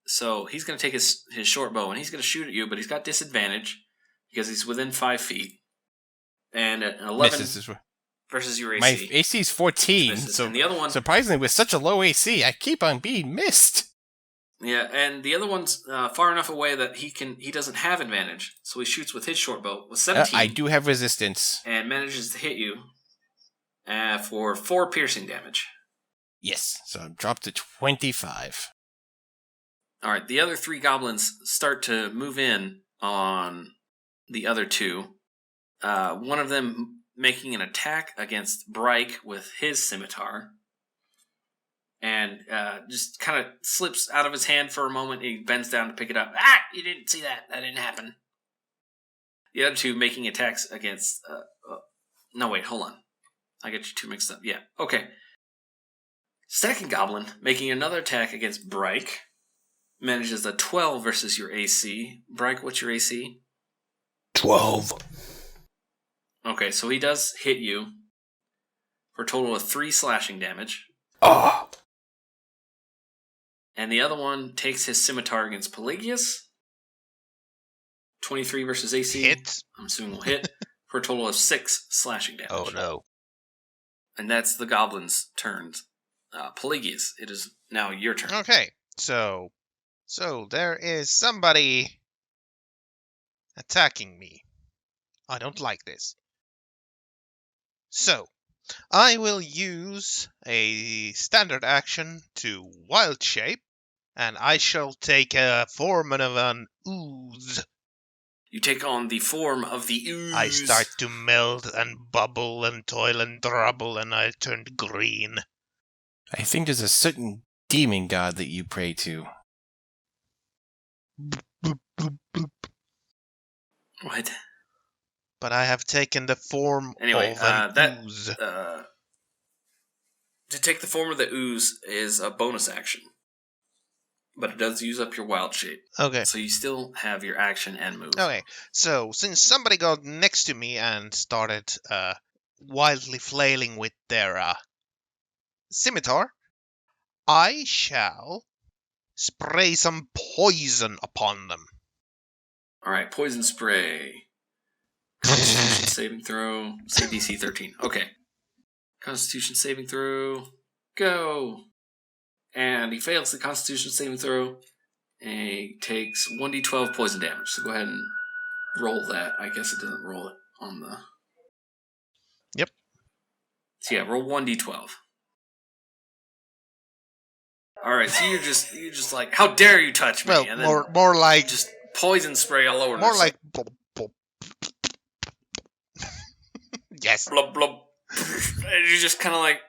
[SPEAKER 2] so he's going to take his short bow and he's going to shoot at you, but he's got disadvantage because he's within 5 feet. And at 11 versus your AC.
[SPEAKER 4] My AC is 14, so
[SPEAKER 2] and the other one,
[SPEAKER 4] surprisingly, with such a low AC, I keep on being missed.
[SPEAKER 2] Yeah, and the other one's far enough away that he doesn't have advantage, so he shoots with his short bow with 17.
[SPEAKER 4] I do have resistance.
[SPEAKER 2] And manages to hit you for 4 piercing damage.
[SPEAKER 4] Yes, so I'm dropped to 25.
[SPEAKER 2] All right, the other 3 goblins start to move in on the other 2. One of them making an attack against Bryke with his scimitar. And just kind of slips out of his hand for a moment. He bends down to pick it up. You didn't see that. That didn't happen. The other 2 making attacks against... no, wait, hold on. I get you 2 mixed up. Yeah, okay. Second goblin making another attack against Bryke. Manages a 12 versus your AC. Bryke, what's your AC?
[SPEAKER 5] 12.
[SPEAKER 2] Okay, so he does hit you for a total of 3 slashing damage. And the other one takes his scimitar against Pelagius. 23 versus AC.
[SPEAKER 3] Hit.
[SPEAKER 2] I'm assuming will hit for a total of 6 slashing damage.
[SPEAKER 3] Oh no.
[SPEAKER 2] And that's the goblin's turns. Pelagius, it is now your turn.
[SPEAKER 3] Okay, so there is somebody attacking me. I don't like this. So, I will use a standard action to wild shape, and I shall take a form of an ooze.
[SPEAKER 2] You take on the form of the ooze.
[SPEAKER 3] I start to melt and bubble and toil and trouble, and I turn green.
[SPEAKER 4] I think there's a certain demon god that you pray to.
[SPEAKER 2] What?
[SPEAKER 3] But I have taken the form
[SPEAKER 2] Anyway,
[SPEAKER 3] of an ooze.
[SPEAKER 2] To take the form of the ooze is a bonus action. but it does use up your wild shape.
[SPEAKER 3] Okay.
[SPEAKER 2] So you still have your action and move.
[SPEAKER 3] Okay. So since somebody got next to me and started wildly flailing with their scimitar, I shall spray some poison upon them.
[SPEAKER 2] All right, poison spray. Constitution saving throw. Say DC 13. Okay. Constitution saving throw. Go. And he fails the Constitution saving throw. And he takes 1d12 poison damage. So go ahead and roll that. I guess it doesn't roll it on the...
[SPEAKER 3] Yep.
[SPEAKER 2] So yeah, roll 1d12. Alright, so you're just like, how dare you touch me?
[SPEAKER 3] Well,
[SPEAKER 2] And then
[SPEAKER 3] more like
[SPEAKER 2] just poison spray all over.
[SPEAKER 3] more like yes.
[SPEAKER 2] Blub blub. And you just kind of like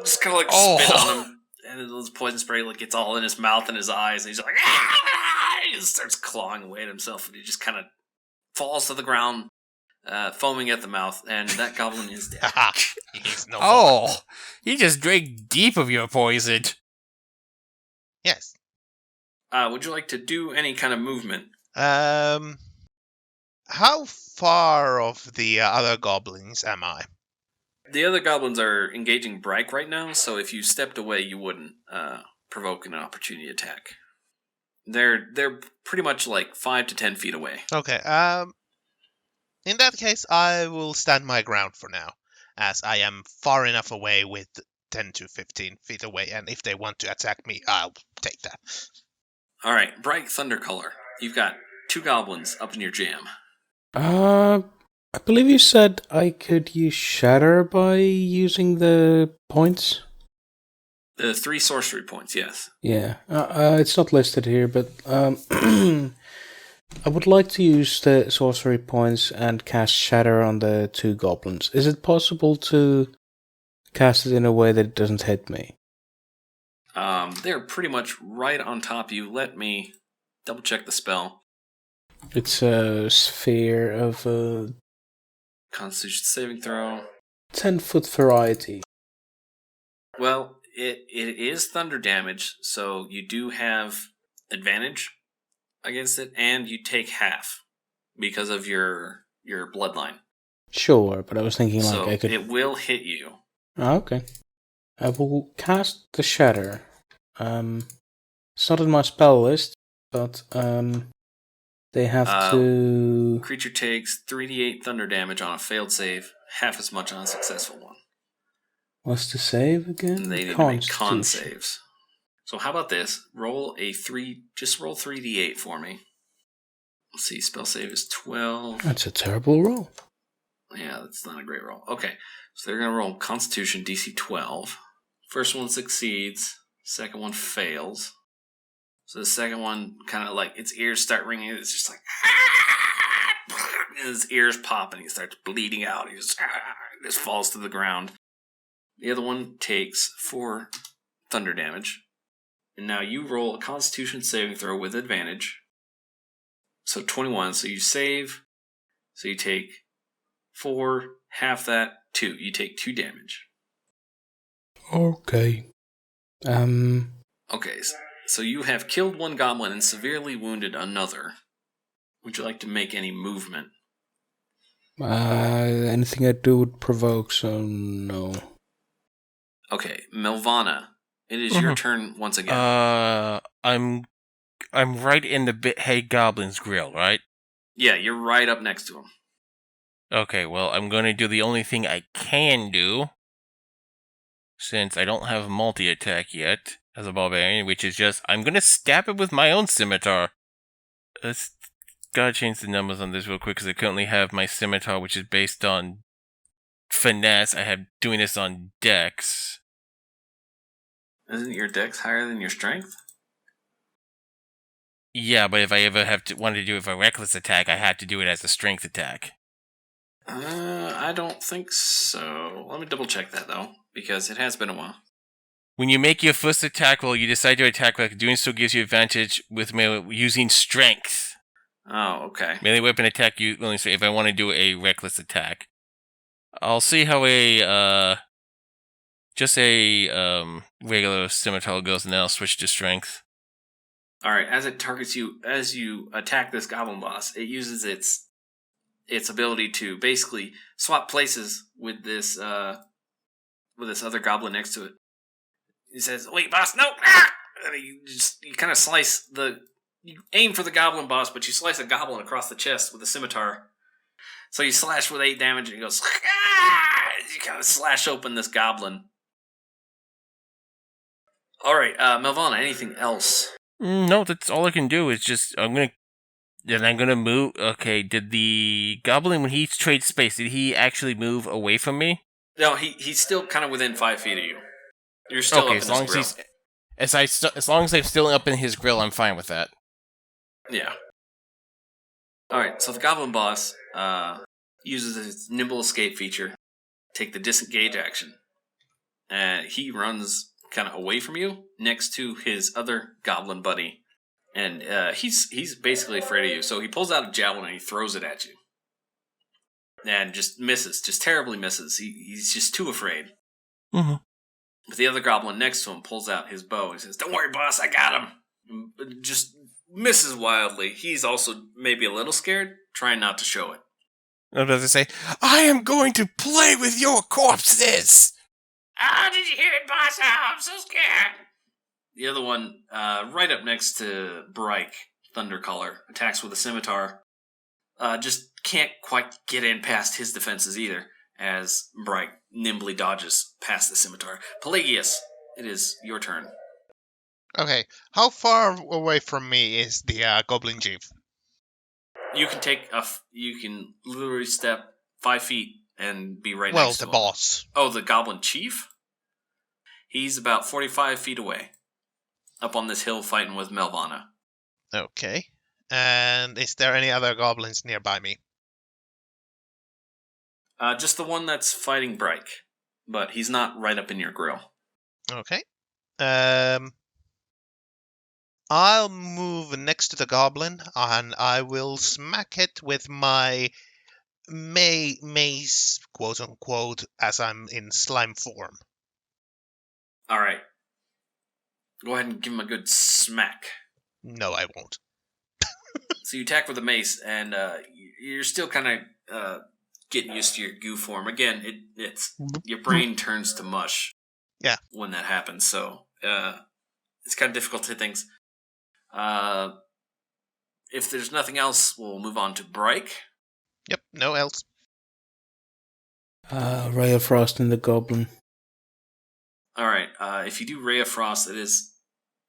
[SPEAKER 2] spit on him, and then this poison spray like gets all in his mouth and his eyes, and he's like, ah! He just starts clawing away at himself, and he just kind of falls to the ground, foaming at the mouth, and that goblin is dead.
[SPEAKER 3] He's no more.
[SPEAKER 4] Oh, you just drank deep of your poison.
[SPEAKER 3] Yes.
[SPEAKER 2] Would you like to do any kind of movement?
[SPEAKER 3] How far of the other goblins am I?
[SPEAKER 2] The other goblins are engaging Bryke right now, so if you stepped away, you wouldn't provoke an opportunity attack. They're pretty much like 5 to 10 feet away.
[SPEAKER 3] Okay. In that case, I will stand my ground for now, as I am far enough away with 10 to 15 feet away, and if they want to attack me, I'll take that.
[SPEAKER 2] All right, Bryke Thundercolor. You've got 2 goblins up in your jam.
[SPEAKER 5] I believe you said I could use Shatter by using the points.
[SPEAKER 2] The 3 sorcery points, yes.
[SPEAKER 5] Yeah, it's not listed here, but I would like to use the sorcery points and cast Shatter on the 2 goblins. Is it possible to cast it in a way that it doesn't hit me?
[SPEAKER 2] They're pretty much right on top of you. Let me double check the spell.
[SPEAKER 5] It's a sphere of
[SPEAKER 2] Constitution saving throw.
[SPEAKER 5] 10-foot variety.
[SPEAKER 2] Well, it is thunder damage, so you do have advantage against it, and you take half because of your bloodline.
[SPEAKER 5] Sure, but I was thinking like
[SPEAKER 2] So
[SPEAKER 5] I could...
[SPEAKER 2] it will hit you.
[SPEAKER 5] Oh, okay. I will cast the Shatter. It's not in my spell list, but they have to...
[SPEAKER 2] Creature takes 3d8 thunder damage on a failed save, half as much on a successful one.
[SPEAKER 5] What's the save again?
[SPEAKER 2] And they need to make con
[SPEAKER 5] Constitution.
[SPEAKER 2] saves. So how about this? Just roll 3d8 for me. Let's see, spell save is 12.
[SPEAKER 5] That's a terrible roll.
[SPEAKER 2] Yeah, that's not a great roll. Okay, so they're going to roll Constitution DC 12. First one succeeds, second one fails. So the second one kind of like, its ears start ringing, it's just like, and his ears pop and he starts bleeding out. He just falls to the ground. The other one takes 4 thunder damage. And now you roll a Constitution saving throw with advantage. So 21, so you save. So you take 4, half that, 2. You take 2 damage.
[SPEAKER 5] Okay.
[SPEAKER 2] Okay, so you have killed 1 goblin and severely wounded another. Would you like to make any movement?
[SPEAKER 5] Anything I do would provoke, so no.
[SPEAKER 2] Okay, Melvana, it is your turn once again.
[SPEAKER 4] I'm right in the Bit Hey Goblin's grill, right?
[SPEAKER 2] Yeah, you're right up next to him.
[SPEAKER 4] Okay, well, I'm going to do the only thing I can do, since I don't have multi-attack yet as a barbarian, which is just, I'm going to stab it with my own scimitar. Let's gotta change the numbers on this real quick, because I currently have my scimitar, which is based on finesse. I have doing this on dex.
[SPEAKER 2] Isn't your dex higher than your strength?
[SPEAKER 4] Yeah, but if I ever wanted to do it with a reckless attack, I had to do it as a strength attack.
[SPEAKER 2] I don't think so. Let me double check that though, because it has been a while.
[SPEAKER 4] When you make your first attack roll, you decide to attack like doing so gives you advantage with using strength.
[SPEAKER 2] Oh, okay.
[SPEAKER 4] Melee weapon attack, you only say if I want to do a reckless attack. I'll see how just a regular scimitar goes, and then I'll switch to strength.
[SPEAKER 2] All right, as it targets you, as you attack this goblin boss, it uses its ability to basically swap places with this other goblin next to it. He says, "Wait, boss, no!" Ah! And you kind of you aim for the goblin boss, but you slice a goblin across the chest with a scimitar. So you slash with 8 damage, and he goes, "Ah!" You kind of slash open this goblin. All right, Melvana, anything else?
[SPEAKER 4] No, that's all I can do. Is just I'm gonna move. Okay, did the goblin when he trades space? Did he actually move away from me?
[SPEAKER 2] No, he's still kind of within 5 feet of you. You're still
[SPEAKER 4] Okay,
[SPEAKER 2] up in his grill.
[SPEAKER 4] as long as I'm still up in his grill, I'm fine with that.
[SPEAKER 2] Yeah. All right, so the goblin boss uses his nimble escape feature, take the disengage action, and he runs kind of away from you next to his other goblin buddy, and he's basically afraid of you. So he pulls out a javelin and he throws it at you, and just misses, just terribly misses. He's just too afraid.
[SPEAKER 4] Mm-hmm.
[SPEAKER 2] But the other goblin next to him pulls out his bow. He says, "Don't worry, boss, I got him." Just misses wildly. He's also maybe a little scared, trying not to show it.
[SPEAKER 4] I was about to say, I am going to play with your corpses!
[SPEAKER 2] Ah, did you hear it, boss? Oh, I'm so scared. The other one, right up next to Bryke, Thundercaller, attacks with a scimitar. Just can't quite get in past his defenses either, as Bryke nimbly dodges past the scimitar. Pelagius, it is your turn.
[SPEAKER 3] Okay, how far away from me is the goblin chief?
[SPEAKER 2] You can literally step 5 feet and be right
[SPEAKER 3] Well,
[SPEAKER 2] next to
[SPEAKER 3] the
[SPEAKER 2] him.
[SPEAKER 3] boss.
[SPEAKER 2] Oh, the goblin chief? He's about 45 feet away, up on this hill fighting with Melvana.
[SPEAKER 3] Okay. And is there any other goblins nearby me?
[SPEAKER 2] Just the one that's fighting Bryke, but he's not right up in your grill.
[SPEAKER 3] Okay. I'll move next to the goblin, and I will smack it with my mace, quote unquote, as I'm in slime form.
[SPEAKER 2] All right. Go ahead and give him a good smack.
[SPEAKER 3] No, I won't.
[SPEAKER 2] So you attack with a mace, and you're still kind of getting used to your goo form. Again, it's your brain turns to mush.
[SPEAKER 3] Yeah.
[SPEAKER 2] When that happens, so it's kind of difficult to hit things. If there's nothing else, we'll move on to Bryke.
[SPEAKER 3] Yep, no else.
[SPEAKER 5] Ray of Frost and the Goblin.
[SPEAKER 2] All right. If you do Ray of Frost, it is...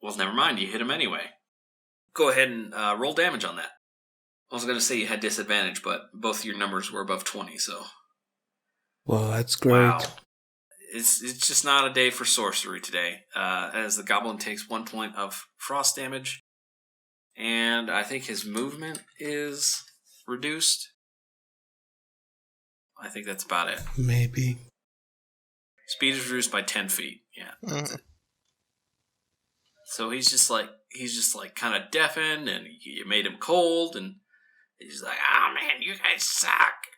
[SPEAKER 2] Well, never mind. You hit him anyway. Go ahead and roll damage on that. I was going to say you had disadvantage, but both your numbers were above 20, so...
[SPEAKER 5] Well, that's great.
[SPEAKER 2] Wow. It's just not a day for sorcery today, as the goblin takes 1 point of frost damage, and I think his movement is reduced. I think that's about it.
[SPEAKER 5] Maybe.
[SPEAKER 2] Speed is reduced by 10 feet. Yeah, that's it. So he's just like kind of deafened, and you made him cold, and he's like, "Oh man, you guys suck."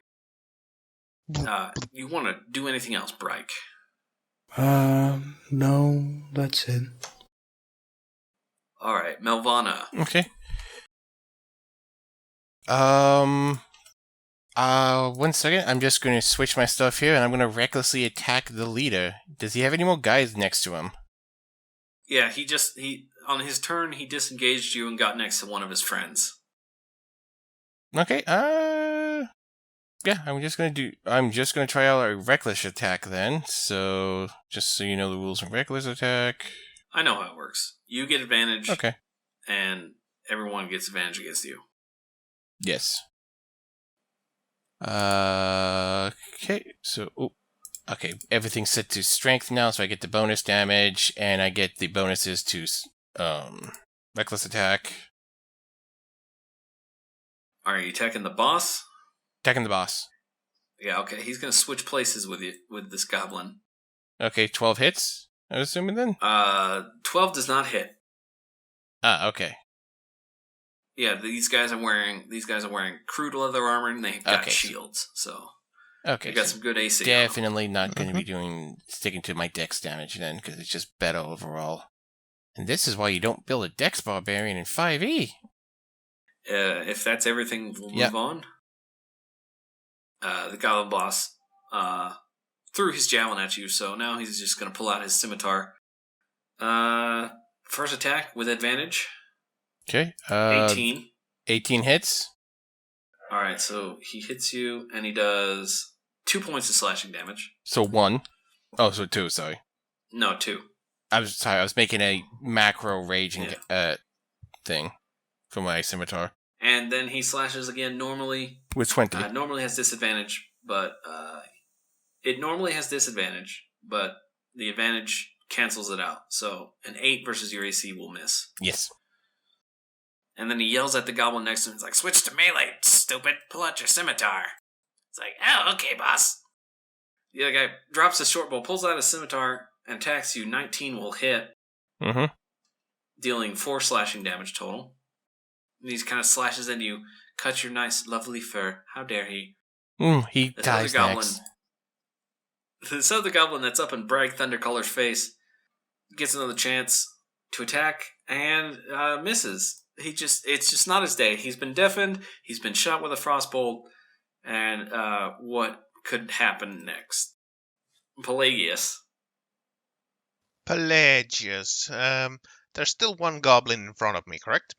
[SPEAKER 2] You want to do anything else, Bryke?
[SPEAKER 5] No, that's it.
[SPEAKER 2] All right, Melvana.
[SPEAKER 4] Okay. 1 second. I'm just going to switch my stuff here, and I'm going to recklessly attack the leader. Does he have any more guys next to him?
[SPEAKER 2] Yeah, he on his turn he disengaged you and got next to one of his friends.
[SPEAKER 4] Okay. Yeah, I'm just gonna try out a reckless attack then. So just so you know the rules of reckless attack.
[SPEAKER 2] I know how it works. You get advantage.
[SPEAKER 4] Okay.
[SPEAKER 2] And everyone gets advantage against you.
[SPEAKER 4] Yes. Okay. So, okay, everything's set to strength now, so I get the bonus damage, and I get the bonuses to reckless attack.
[SPEAKER 2] Are you attacking the boss?
[SPEAKER 4] Attacking the boss.
[SPEAKER 2] Yeah, okay. He's gonna switch places with you with this goblin.
[SPEAKER 4] Okay, 12 hits, I'm assuming then?
[SPEAKER 2] 12 does not hit.
[SPEAKER 4] Ah, okay.
[SPEAKER 2] Yeah, these guys are wearing crude leather armor and they've got
[SPEAKER 4] Okay.
[SPEAKER 2] shields, so
[SPEAKER 4] Okay.
[SPEAKER 2] you got
[SPEAKER 4] so
[SPEAKER 2] some good AC. on them.
[SPEAKER 4] definitely not going to be sticking to my dex damage then, because it's just better overall. And this is why you don't build a Dex Barbarian in 5e.
[SPEAKER 2] If that's everything, we'll
[SPEAKER 4] Yep.
[SPEAKER 2] move on. The Goblin Boss threw his javelin at you, so now he's just going to pull out his scimitar. First attack with advantage.
[SPEAKER 4] Okay.
[SPEAKER 2] 18.
[SPEAKER 4] 18 hits.
[SPEAKER 2] Alright, so he hits you, and he does 2 points of slashing damage.
[SPEAKER 4] So 1. Oh, so 2, sorry.
[SPEAKER 2] No, 2.
[SPEAKER 4] I was making a macro raging thing for my scimitar.
[SPEAKER 2] And then he slashes again normally.
[SPEAKER 4] With 20.
[SPEAKER 2] Normally has disadvantage, but it normally has disadvantage, but the advantage cancels it out. So an 8 versus your AC will miss.
[SPEAKER 4] Yes.
[SPEAKER 2] And then he yells at the goblin next to him. He's like, "Switch to melee, stupid. Pull out your scimitar." It's like, "Oh, okay, boss." The other guy drops his short bow, pulls out his scimitar, and attacks you. 19 will hit,
[SPEAKER 4] Mm-hmm.
[SPEAKER 2] dealing 4 slashing damage total. And he kind of slashes into you. "Cut your nice, lovely fur. How dare he?"
[SPEAKER 4] He
[SPEAKER 2] This
[SPEAKER 4] dies
[SPEAKER 2] other
[SPEAKER 4] next.
[SPEAKER 2] This other goblin that's up in Bragg Thundercolor's face gets another chance to attack and misses. It's just not his day. He's been deafened, he's been shot with a frostbolt, and what could happen next? Pelagius.
[SPEAKER 3] Pelagius. There's still one goblin in front of me, correct?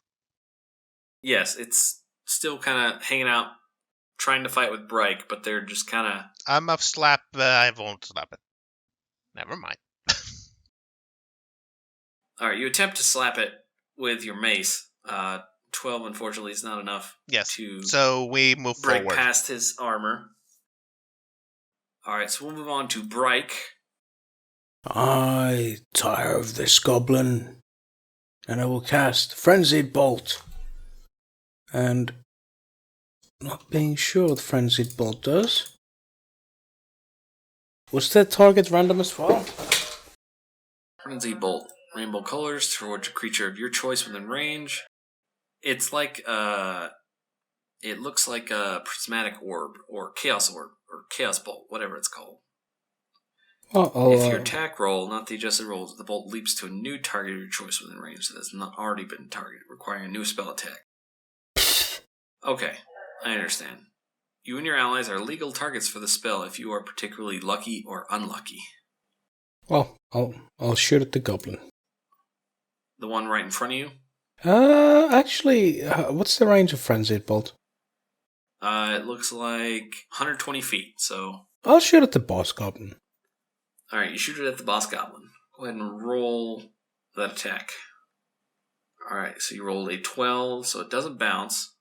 [SPEAKER 2] Yes, it's still kind of hanging out, trying to fight with Brike, but they're just kind of...
[SPEAKER 3] I'm a slap. I won't slap it. Never mind.
[SPEAKER 2] Alright, you attempt to slap it with your mace. 12, unfortunately, is not enough
[SPEAKER 3] Yes.
[SPEAKER 2] to
[SPEAKER 3] So we move
[SPEAKER 2] break
[SPEAKER 3] forward.
[SPEAKER 2] past his armor. Alright, so we'll move on to Brike.
[SPEAKER 5] I tire of this goblin, and I will cast Frenzied Bolt. And not being sure what Frenzied Bolt does. Was that target random as well?
[SPEAKER 2] Frenzy Bolt. Rainbow colors towards a creature of your choice within range. It's like it looks like a prismatic orb or chaos bolt, whatever it's called. If your attack roll, not the adjusted rolls, the bolt leaps to a new target of your choice within range that has not already been targeted, requiring a new spell attack. Okay, I understand. You and your allies are legal targets for the spell if you are particularly lucky or unlucky.
[SPEAKER 5] Well, I'll shoot at the goblin.
[SPEAKER 2] The one right in front of you?
[SPEAKER 5] Actually, what's the range of Frenzied Bolt?
[SPEAKER 2] It looks like 120 feet, so...
[SPEAKER 5] I'll shoot at the boss goblin.
[SPEAKER 2] Alright, you shoot it at the boss goblin. Go ahead and roll that attack. Alright, so you rolled a 12, so it doesn't bounce.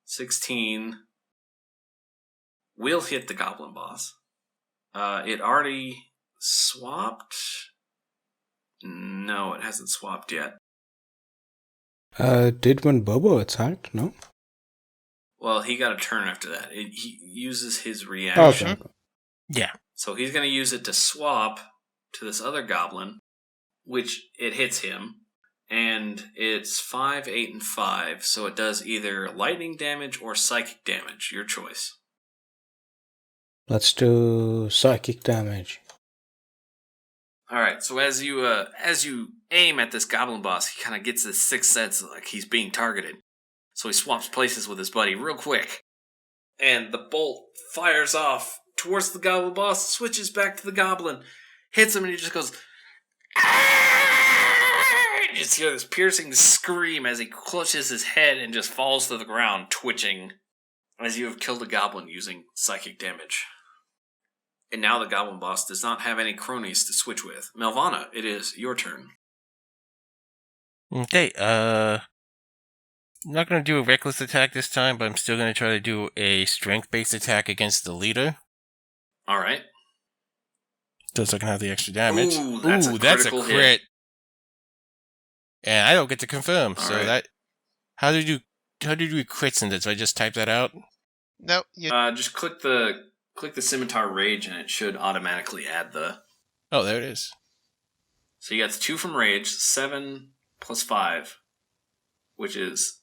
[SPEAKER 2] 16 will hit the goblin boss. It already swapped? No, it hasn't swapped yet.
[SPEAKER 5] Did when Bobo attacked? No?
[SPEAKER 2] Well, he got a turn after that. He uses his reaction.
[SPEAKER 5] Okay.
[SPEAKER 4] Yeah.
[SPEAKER 2] So he's going to use it to swap to this other goblin, which it hits him. And it's 5, 8, and 5, so it does either lightning damage or psychic damage. Your choice.
[SPEAKER 5] Let's do psychic damage.
[SPEAKER 2] Alright, so as you aim at this goblin boss, he kind of gets this sixth sense like he's being targeted. So he swaps places with his buddy real quick. And the bolt fires off towards the goblin boss, switches back to the goblin, hits him, and he just goes... You just hear this piercing scream as he clutches his head and just falls to the ground, twitching, as you have killed a goblin using psychic damage. And now the goblin boss does not have any cronies to switch with. Melvana, it is your turn.
[SPEAKER 4] Okay, I'm not going to do a reckless attack this time, but I'm still going to try to do a strength-based attack against the leader.
[SPEAKER 2] Alright.
[SPEAKER 4] Just so I can have the extra damage.
[SPEAKER 2] Ooh, that's a
[SPEAKER 4] that's a
[SPEAKER 2] critical
[SPEAKER 4] crit.
[SPEAKER 2] hit.
[SPEAKER 4] And I don't get to confirm, so
[SPEAKER 2] Alright.
[SPEAKER 4] that... How do you do crits in this? Do I just type that out?
[SPEAKER 3] No, you
[SPEAKER 2] Just click the scimitar rage and it should automatically add the...
[SPEAKER 4] Oh, there it is.
[SPEAKER 2] So you got the 2 from rage, 7 plus 5, which is...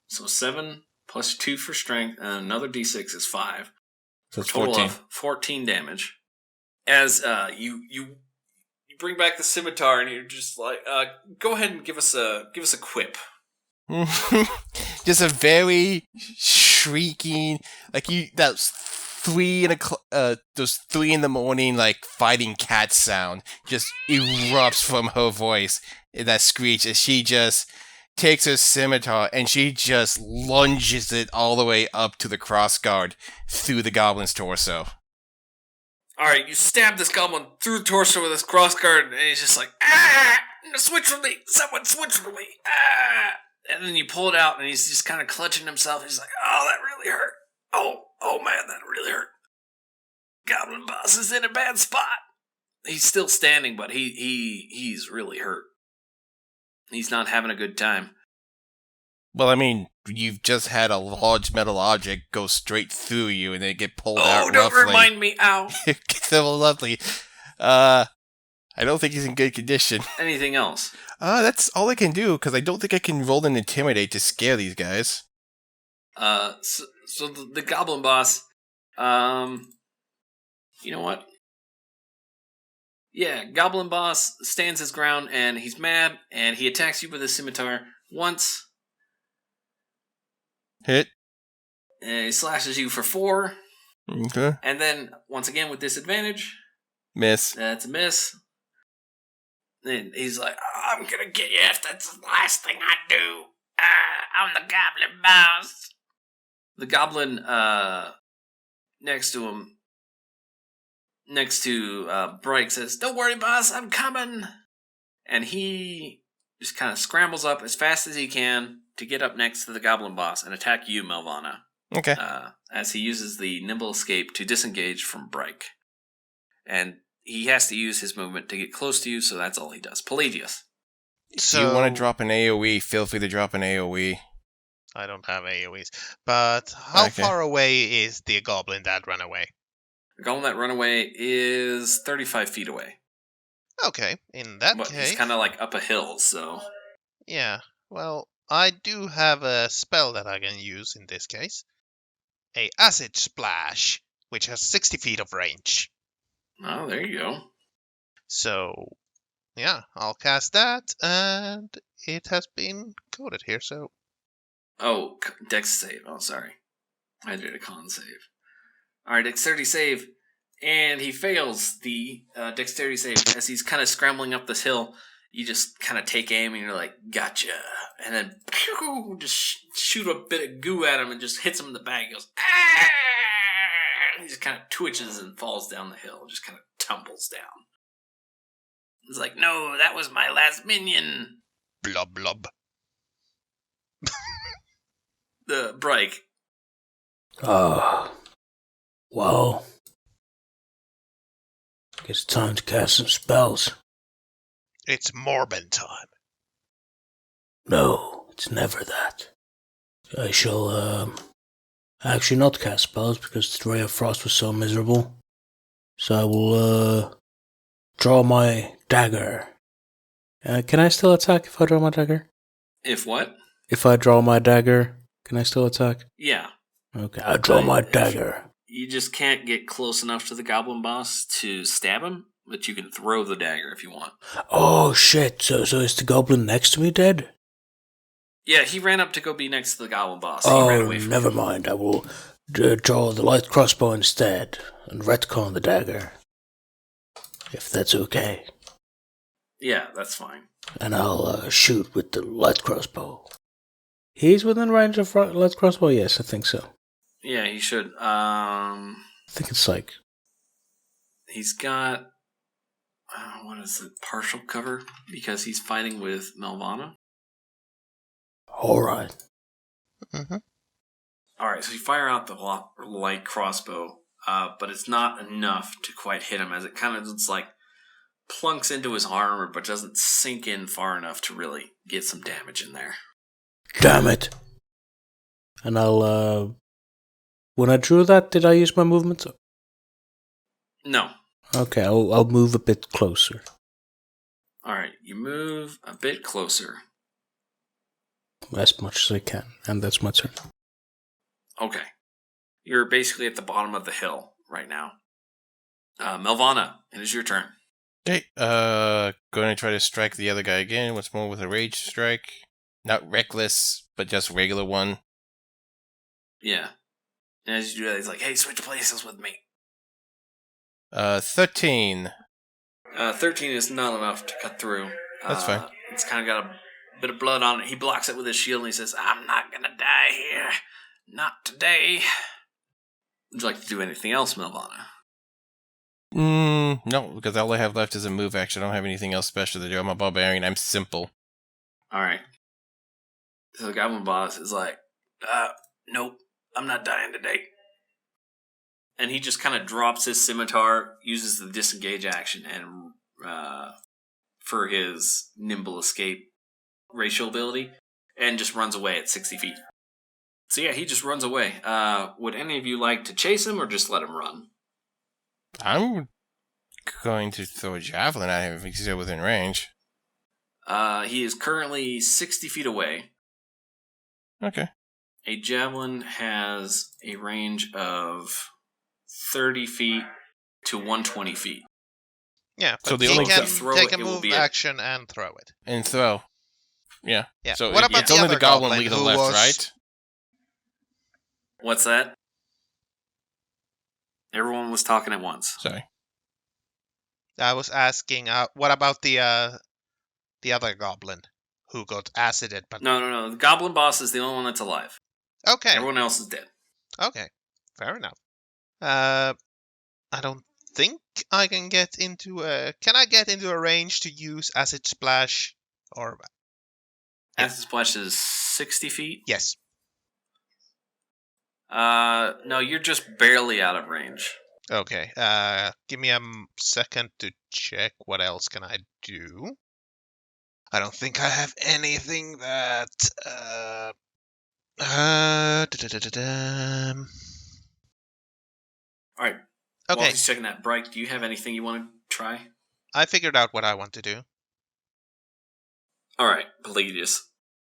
[SPEAKER 2] So 7 plus 2 for strength, and another d6 is 5.
[SPEAKER 4] So it's
[SPEAKER 2] Total
[SPEAKER 4] 14.
[SPEAKER 2] of 14 damage. As you You bring back the scimitar, and you're just like, go ahead and give us a quip.
[SPEAKER 4] Just a very shrieking, like those 3 in the morning, like fighting cat sound just erupts from her voice. That screech as she just takes her scimitar and she just lunges it all the way up to the crossguard through the goblin's torso.
[SPEAKER 2] Alright, you stab this goblin through the torso with this crossguard, and he's just like, ah! Switch with me! Someone switch with me! Ah! And then you pull it out, and he's just kind of clutching himself. He's like, oh, that really hurt. Oh man, that really hurt. Goblin boss is in a bad spot. He's still standing, but he's really hurt. He's not having a good time.
[SPEAKER 4] Well, I mean, you've just had a large metal object go straight through you and then get pulled out roughly.
[SPEAKER 2] Oh, don't remind me, ow.
[SPEAKER 4] So lovely. I don't think he's in good condition.
[SPEAKER 2] Anything else?
[SPEAKER 4] That's all I can do, because I don't think I can roll an Intimidate to scare these guys.
[SPEAKER 2] So the goblin boss, you know what? Yeah, goblin boss stands his ground, and he's mad, and he attacks you with his scimitar once.
[SPEAKER 4] Hit.
[SPEAKER 2] And he slashes you for 4.
[SPEAKER 4] Okay.
[SPEAKER 2] And then, once again, with disadvantage.
[SPEAKER 4] Miss.
[SPEAKER 2] That's a miss. Then he's like, I'm gonna get you if that's the last thing I do. I'm the goblin boss. The goblin, next to him, next to Bright, says, don't worry, boss, I'm coming. And he just kind of scrambles up as fast as he can to get up next to the goblin boss and attack you, Melvana.
[SPEAKER 4] Okay.
[SPEAKER 2] As he uses the nimble escape to disengage from Bryke. And he has to use his movement to get close to you, so that's all he does. Pelagius.
[SPEAKER 4] So, do you want to drop an AoE? Feel free to drop an AoE.
[SPEAKER 3] I don't have AoEs. But how far away is the goblin that ran away?
[SPEAKER 2] The goblin that ran away is 35 feet away.
[SPEAKER 3] Okay, in that case...
[SPEAKER 2] He's kind of like up a hill, so...
[SPEAKER 3] Yeah, well, I do have a spell that I can use in this case. A Acid Splash, which has 60 feet of range.
[SPEAKER 2] Oh, there you go.
[SPEAKER 3] So, yeah, I'll cast that, and it has been coded here, so...
[SPEAKER 2] Oh, Dex save. Oh, sorry. I did a con save. Alright, Dexterity save. And he fails the Dexterity save. As he's kind of scrambling up this hill, you just kind of take aim and you're like, gotcha. And then, pew, just shoot a bit of goo at him and just hits him in the back. He goes, ah! He just kind of twitches and falls down the hill. Just kind of tumbles down. He's like, no, that was my last minion.
[SPEAKER 3] Blub, blub.
[SPEAKER 2] The Bryke.
[SPEAKER 5] Well, guess it's time to cast some spells.
[SPEAKER 3] It's Morbin time.
[SPEAKER 5] No, it's never that. I shall, actually not cast spells because the Ray of Frost was so miserable. So I will, draw my dagger. Can I still attack if I draw my dagger?
[SPEAKER 2] If what?
[SPEAKER 5] If I draw my dagger, can I still attack?
[SPEAKER 2] Yeah.
[SPEAKER 5] Okay, I draw my dagger.
[SPEAKER 2] You just can't get close enough to the goblin boss to stab him, but you can throw the dagger if you want.
[SPEAKER 5] Oh shit, so is the goblin next to me dead?
[SPEAKER 2] Yeah, he ran up to go be next to the goblin boss.
[SPEAKER 5] Oh,
[SPEAKER 2] he ran away from
[SPEAKER 5] never
[SPEAKER 2] him.
[SPEAKER 5] mind. I will draw the light crossbow instead and retcon the dagger. If that's okay.
[SPEAKER 2] Yeah, that's fine.
[SPEAKER 5] And I'll shoot with the light crossbow. He's within range of light crossbow? Yes, I think so.
[SPEAKER 2] Yeah, he should.
[SPEAKER 5] I think it's like...
[SPEAKER 2] He's got... what is it? Partial cover? Because he's fighting with Melvana.
[SPEAKER 5] Alright.
[SPEAKER 3] Mm-hmm.
[SPEAKER 2] Alright, so you fire out the light crossbow, but it's not enough to quite hit him, as it kind of just like plunks into his armor, but doesn't sink in far enough to really get some damage in there.
[SPEAKER 5] Damn it. And I'll, when I drew that, did I use my movement?
[SPEAKER 2] No.
[SPEAKER 5] Okay, I'll move a bit closer.
[SPEAKER 2] Alright, you move a bit closer.
[SPEAKER 5] As much as I can, and that's my turn.
[SPEAKER 2] Okay. You're basically at the bottom of the hill right now. Melvana, it is your turn.
[SPEAKER 4] Okay, going to try to strike the other guy again. Once more with a rage strike. Not reckless, but just regular one.
[SPEAKER 2] Yeah. And as you do that, he's like, hey, switch places with me.
[SPEAKER 4] 13.
[SPEAKER 2] 13 is not enough to cut through.
[SPEAKER 4] That's fine.
[SPEAKER 2] It's kind of got a bit of blood on it. He blocks it with his shield and he says, I'm not going to die here. Not today. Would you like to do anything else, Melvana?
[SPEAKER 4] No, because all I have left is a move action. I don't have anything else special to do. I'm a barbarian. I'm simple.
[SPEAKER 2] Alright. So the goblin boss is like, nope, I'm not dying today. And he just kind of drops his scimitar, uses the disengage action, and for his nimble escape racial ability, and just runs away at 60 feet. So yeah, he just runs away. Would any of you like to chase him or just let him run?
[SPEAKER 4] I'm going to throw a javelin at him if he's still within range.
[SPEAKER 2] He is currently 60 feet away.
[SPEAKER 4] Okay.
[SPEAKER 2] A javelin has a range of 30 feet to 120 feet.
[SPEAKER 3] Yeah, but
[SPEAKER 4] So the
[SPEAKER 3] he
[SPEAKER 4] only
[SPEAKER 3] can
[SPEAKER 2] throw
[SPEAKER 3] take
[SPEAKER 2] it,
[SPEAKER 3] a
[SPEAKER 2] it will
[SPEAKER 3] move
[SPEAKER 2] be
[SPEAKER 3] action and throw it.
[SPEAKER 4] And throw. Yeah.
[SPEAKER 3] Yeah.
[SPEAKER 4] So
[SPEAKER 3] What about
[SPEAKER 4] it's
[SPEAKER 3] the
[SPEAKER 4] only
[SPEAKER 3] other
[SPEAKER 4] the goblin
[SPEAKER 3] goblin
[SPEAKER 4] lethal
[SPEAKER 3] who
[SPEAKER 4] left,
[SPEAKER 3] was-
[SPEAKER 4] right?
[SPEAKER 2] What's that? Everyone was talking at once.
[SPEAKER 4] Sorry.
[SPEAKER 3] I was asking, what about the other goblin who got acided? But
[SPEAKER 2] No. The goblin boss is the only one that's alive.
[SPEAKER 3] okay,
[SPEAKER 2] Everyone else is dead.
[SPEAKER 3] okay, fair enough. I don't think I can get into a. Can I get into a range to use acid splash? Or Yeah.
[SPEAKER 2] Acid Splash is 60 feet.
[SPEAKER 3] yes,
[SPEAKER 2] No, you're just barely out of range.
[SPEAKER 3] okay. Give me a second to check. What else can I do? I don't think I have anything that. Da-da-da-da.
[SPEAKER 2] All right. While
[SPEAKER 3] Okay,
[SPEAKER 2] he's checking that, Bright, do you have anything you want to try?
[SPEAKER 3] I figured out what I want to do.
[SPEAKER 2] All right, Pelagius.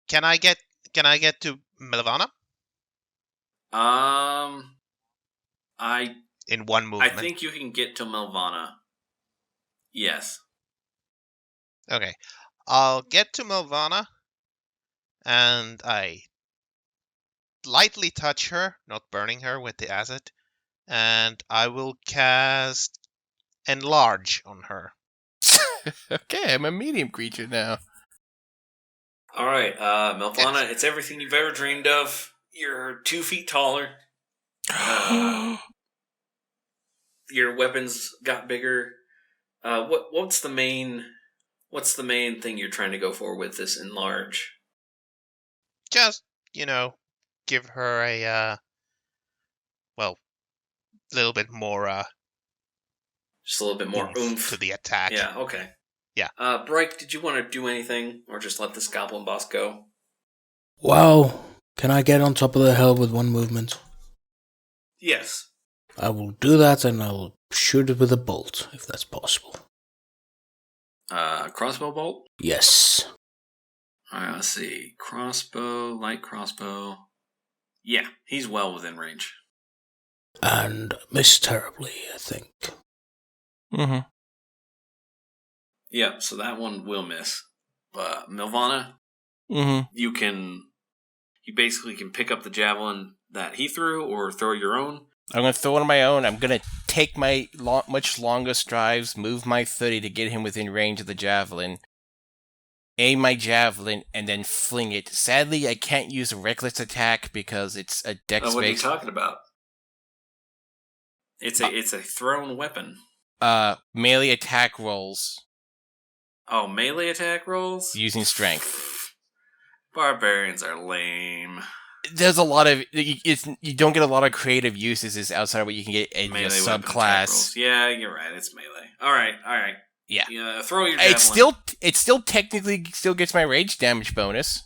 [SPEAKER 3] Can I get to Melvana
[SPEAKER 2] I
[SPEAKER 3] in one movement?
[SPEAKER 2] think you can get to Melvana. Yes.
[SPEAKER 3] Okay, I'll get to Melvana, and I lightly touch her, not burning her with the acid, and I will cast Enlarge on her.
[SPEAKER 4] Okay, I'm a medium creature now.
[SPEAKER 2] All right, Melvana, it's everything you've ever dreamed of. You're 2 feet taller. Your weapons got bigger. What's the main thing you're trying to go for with this enlarge?
[SPEAKER 3] Just, give her a, little bit more
[SPEAKER 2] Just a little bit more oomph
[SPEAKER 3] to the attack.
[SPEAKER 2] Yeah, okay.
[SPEAKER 3] Yeah.
[SPEAKER 2] Bryke, did you want to do anything, or just let this goblin boss go?
[SPEAKER 5] Wow, can I get on top of the hill with one movement?
[SPEAKER 2] Yes.
[SPEAKER 5] I will do that and I will shoot it with a bolt, if that's possible.
[SPEAKER 2] Crossbow bolt?
[SPEAKER 5] Yes.
[SPEAKER 2] Alright, let's see. Crossbow, light crossbow. Yeah, he's well within range.
[SPEAKER 5] And miss terribly, I think.
[SPEAKER 4] Mm-hmm.
[SPEAKER 2] Yeah, so that one will miss. But Milvana,
[SPEAKER 4] Mm-hmm.
[SPEAKER 2] you basically can pick up the javelin that he threw or throw your own.
[SPEAKER 4] I'm going to throw one of my own. I'm going to take my much longer strides, move my 30 to get him within range of the javelin, aim my javelin, and then fling it. Sadly, I can't use a reckless attack because it's a dex
[SPEAKER 2] What are you
[SPEAKER 4] based.
[SPEAKER 2] talking about? It's a thrown weapon.
[SPEAKER 4] Melee attack rolls
[SPEAKER 2] Oh, melee attack rolls?
[SPEAKER 4] using strength.
[SPEAKER 2] Barbarians are lame.
[SPEAKER 4] There's a lot of you don't get a lot of creative uses outside of what you can get in
[SPEAKER 2] Melee
[SPEAKER 4] your
[SPEAKER 2] weapon attack
[SPEAKER 4] subclass.
[SPEAKER 2] rolls. Yeah, you're right. It's melee. All right.
[SPEAKER 4] Yeah.
[SPEAKER 2] Throw your javelin.
[SPEAKER 4] It still technically gets my rage damage bonus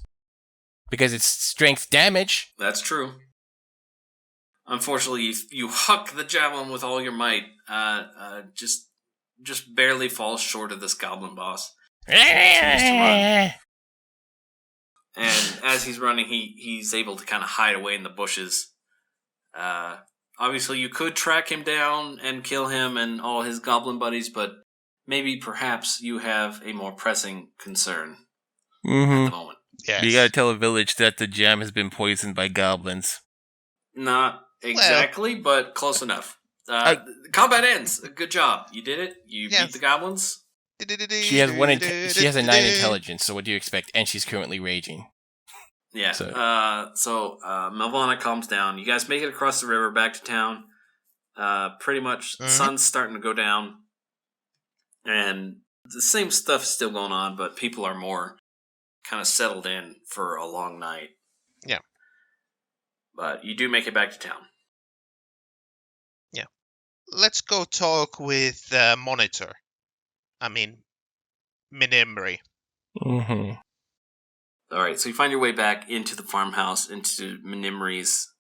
[SPEAKER 4] because it's strength damage.
[SPEAKER 2] That's true. Unfortunately, you huck the javelin with all your might. Just barely falls short of this goblin boss. And as he's running, he's able to kind of hide away in the bushes. Obviously, you could track him down and kill him and all his goblin buddies, but maybe perhaps you have a more pressing concern at
[SPEAKER 4] Mm-hmm.
[SPEAKER 2] the moment.
[SPEAKER 3] Yes.
[SPEAKER 4] You gotta tell a village that the jam has been poisoned by goblins.
[SPEAKER 2] Not exactly, but close enough.
[SPEAKER 4] I-
[SPEAKER 2] Combat ends. Good job. You did it. You
[SPEAKER 3] Yes.
[SPEAKER 2] beat the goblins.
[SPEAKER 4] She has she has a 9 intelligence, so what do you expect? And she's currently raging.
[SPEAKER 2] Yeah.
[SPEAKER 4] So-
[SPEAKER 2] Melvana calms down. You guys make it across the river back to town. Pretty much, the
[SPEAKER 3] Mhm.
[SPEAKER 2] sun's starting to go down, and the same stuff's still going on, but people are more kind of settled in for a long night.
[SPEAKER 3] Yeah.
[SPEAKER 2] But you do make it back to town.
[SPEAKER 3] Let's go talk with Monitor. I mean, Minimri.
[SPEAKER 4] Mm-hmm.
[SPEAKER 2] All right, so you find your way back into the farmhouse, into Minimri's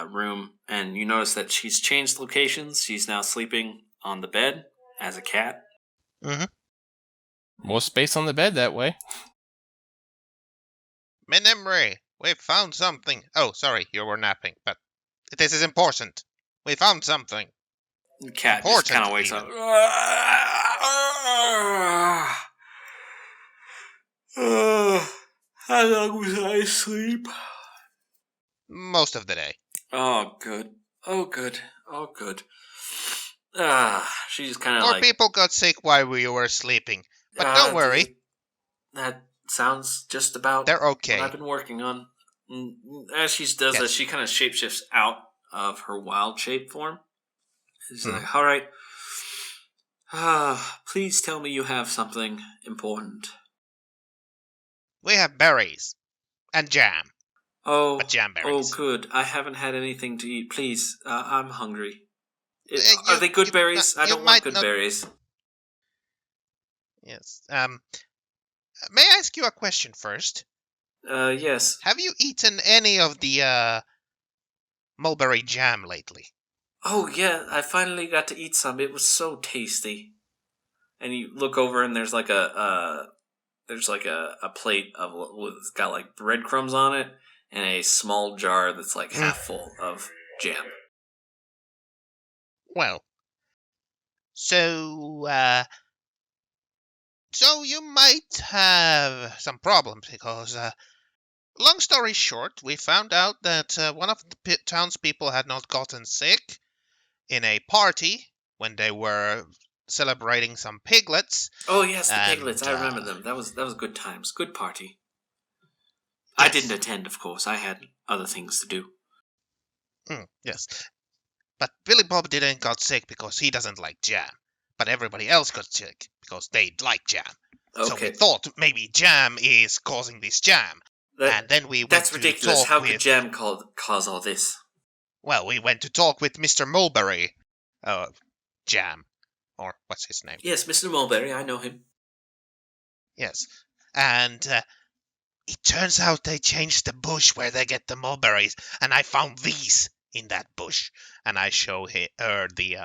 [SPEAKER 2] room, and you notice that she's changed locations. She's now sleeping on the bed as a cat.
[SPEAKER 4] More space on the bed that way.
[SPEAKER 3] Minimri, we found something. Oh, sorry, you were napping, but this is important. We found something.
[SPEAKER 2] The cat just
[SPEAKER 3] Important,
[SPEAKER 2] kind of wakes up.
[SPEAKER 3] even.
[SPEAKER 2] How long was I asleep?
[SPEAKER 3] Most of the day.
[SPEAKER 2] Oh, good. Oh, good. Oh, good. She just kind of
[SPEAKER 3] More
[SPEAKER 2] like...
[SPEAKER 3] people got sick while we were sleeping. But don't worry,
[SPEAKER 2] That sounds just about
[SPEAKER 3] they're
[SPEAKER 2] what
[SPEAKER 3] okay.
[SPEAKER 2] I've been working on. As she does that,
[SPEAKER 3] Yes.
[SPEAKER 2] she kind of shapeshifts out of her wild shape form. She's
[SPEAKER 3] Hmm.
[SPEAKER 2] like, all right. Please tell me you have something important.
[SPEAKER 3] We have berries. And jam.
[SPEAKER 2] Oh,
[SPEAKER 3] But jam
[SPEAKER 2] oh,
[SPEAKER 3] berries.
[SPEAKER 2] good. I haven't had anything to eat. Please, I'm hungry.
[SPEAKER 3] You-
[SPEAKER 2] Are they good
[SPEAKER 3] you-
[SPEAKER 2] berries? I
[SPEAKER 3] you
[SPEAKER 2] don't want
[SPEAKER 3] might
[SPEAKER 2] good
[SPEAKER 3] not-
[SPEAKER 2] berries.
[SPEAKER 3] Yes. May I ask you a question first?
[SPEAKER 2] Yes.
[SPEAKER 3] Have you eaten any of the mulberry jam lately?
[SPEAKER 2] Oh, yeah, I finally got to eat some. It was so tasty. And you look over and there's like a plate it's got like breadcrumbs on it and a small jar that's like half full of jam.
[SPEAKER 3] Well, so you might have some problems because, long story short, we found out that one of the townspeople had not gotten sick in a party when they were celebrating some piglets.
[SPEAKER 2] Oh yes, the
[SPEAKER 3] And,
[SPEAKER 2] piglets. I remember them. That was good times. Good party. I
[SPEAKER 3] Yes.
[SPEAKER 2] didn't attend, of course. I had other things to do.
[SPEAKER 3] Yes. But Billy Bob didn't got sick because he doesn't like jam. But everybody else got sick because they like jam. So we
[SPEAKER 2] Okay,
[SPEAKER 3] thought maybe jam is causing this jam. And then we went
[SPEAKER 2] that's
[SPEAKER 3] to
[SPEAKER 2] ridiculous.
[SPEAKER 3] talk
[SPEAKER 2] How
[SPEAKER 3] with,
[SPEAKER 2] could jam cause all this?
[SPEAKER 3] Well, we went to talk with Mr. Mulberry. Jam. Or what's his name?
[SPEAKER 2] Yes, Mr. Mulberry. I know him.
[SPEAKER 3] Yes. And it turns out they changed the bush where they get the mulberries. And I found these in that bush. And I show her the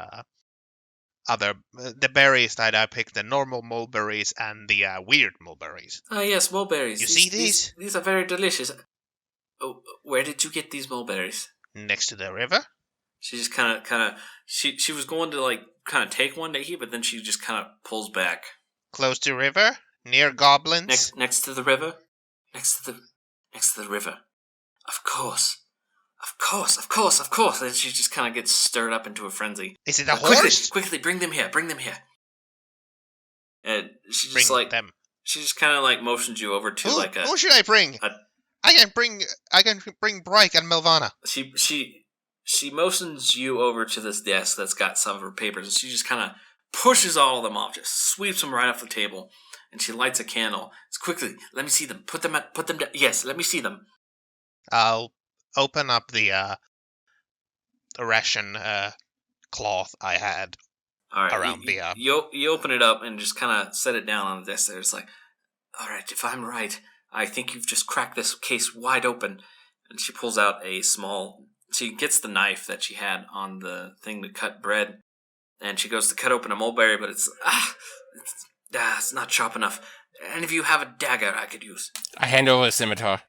[SPEAKER 3] the berries that I picked, the normal mulberries and the weird mulberries.
[SPEAKER 2] Ah, yes, mulberries.
[SPEAKER 3] You see these?
[SPEAKER 2] These are very delicious. Oh, where did you get these mulberries?
[SPEAKER 3] Next to the river.
[SPEAKER 2] She just kind of, she was going to like kind of take one to eat, but then she just kind of pulls back.
[SPEAKER 3] Close to river. Near goblins.
[SPEAKER 2] Next to the river, next to the river. Of course. And she just kind of gets stirred up into a frenzy.
[SPEAKER 3] Is it a
[SPEAKER 2] Quickly,
[SPEAKER 3] horse?
[SPEAKER 2] quickly, bring them here. And she just
[SPEAKER 3] Bring them.
[SPEAKER 2] she just kind of like motions you over to like a.
[SPEAKER 3] Who should I bring? I can bring Bryke and Melvana.
[SPEAKER 2] She motions you over to this desk that's got some of her papers, and she just kind of pushes all of them off, just sweeps them right off the table, and she lights a candle. It's quickly, let me see them. Put them down. Yes, let me see them.
[SPEAKER 3] I'll open up the ration cloth I had.
[SPEAKER 2] All right,
[SPEAKER 3] Around
[SPEAKER 2] you open it up and just kind of set it down on the desk there. It's like, all right, if I'm right, I think you've just cracked this case wide open. And she pulls out she gets the knife that she had on the thing to cut bread, and she goes to cut open a mulberry, but it's not sharp enough. Any of you have a dagger I could use?
[SPEAKER 4] I hand over a scimitar.